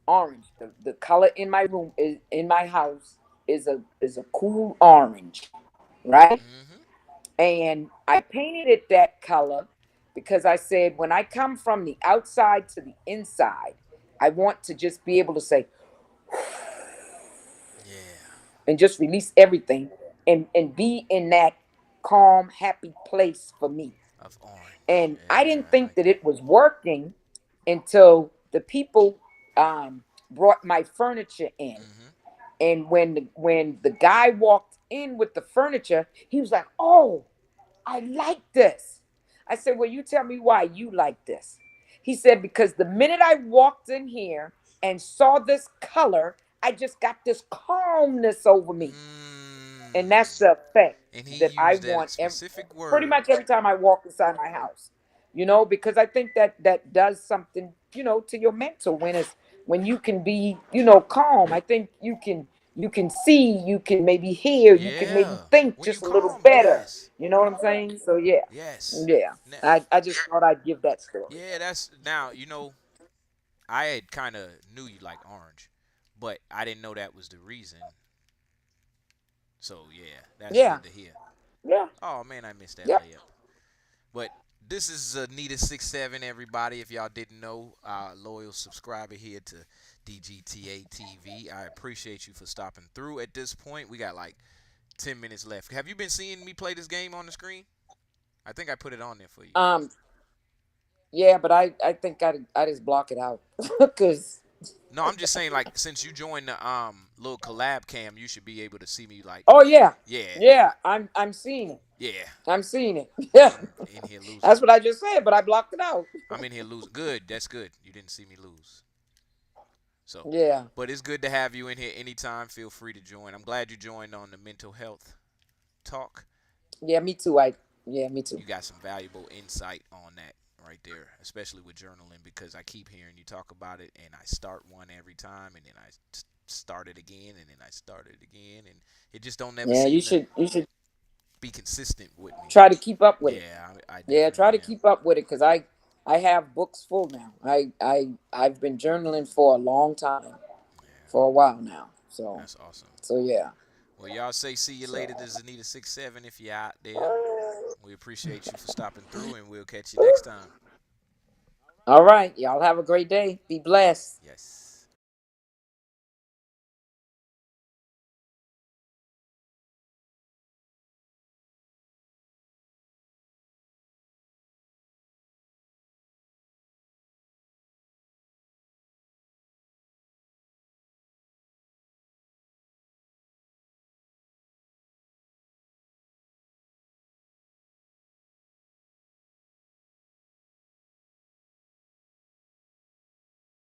orange. The color in my room, is in my house, is a cool orange, right? And I painted it that color because I said, when I come from the outside to the inside, I want to just be able to say, and just release everything, and be in that calm, happy place for me. Of orange. And I Yeah, didn't I think like that it was working until the people brought my furniture in. And when the guy walked in with the furniture, he was like, "Oh, I like this." I said, "Well, you tell me why you like this." He said, "Because the minute I walked in here and saw this color, I just got this calmness over me." And that's the effect that I want pretty much every time I walk inside my house. Because I think that does something, to your mental when you can be, calm. I think you can see, you can maybe hear, you can maybe think just a little better. Yes. You know what I'm saying? So yeah. Yes. Yeah. I just thought I'd give that story. Yeah, that's now, I had kind of knew you like orange, but I didn't know that was the reason. So yeah, that's good to hear. Yeah. Oh man, I missed that Yep. layup. But this is Anita67, everybody. If y'all didn't know, our loyal subscriber here to DGTA TV. I appreciate you for stopping through. At this point, we got like 10 minutes left. Have you been seeing me play this game on the screen? I think I put it on there for you. Yeah, but I think I just block it out because. No, I'm just saying, like, since you joined the little collab cam, you should be able to see me, like. Oh yeah. Yeah. Yeah, I'm seeing it. Yeah. I'm seeing it. Yeah. In here losing. That's what I just said, but I blocked it out. I'm in here losing. Good. That's good. You didn't see me lose. So. Yeah. But it's good to have you in here anytime. Feel free to join. I'm glad you joined on the mental health talk. Yeah, me too. Me too. You got some valuable insight on that right there, especially with journaling, because I keep hearing you talk about it, and I start one every time, and then I start it again, and then I start it again, and it just don't never. Yeah, you should be consistent with me. Try to keep up with it. Yeah, try to keep up with it, because I have books full now. I've been journaling for a long time, for a while now. So that's awesome. So yeah. Well, y'all say see you later to Anita67 if you're out there. We appreciate you for stopping through, and we'll catch you next time. All right. Y'all have a great day. Be blessed. Yes.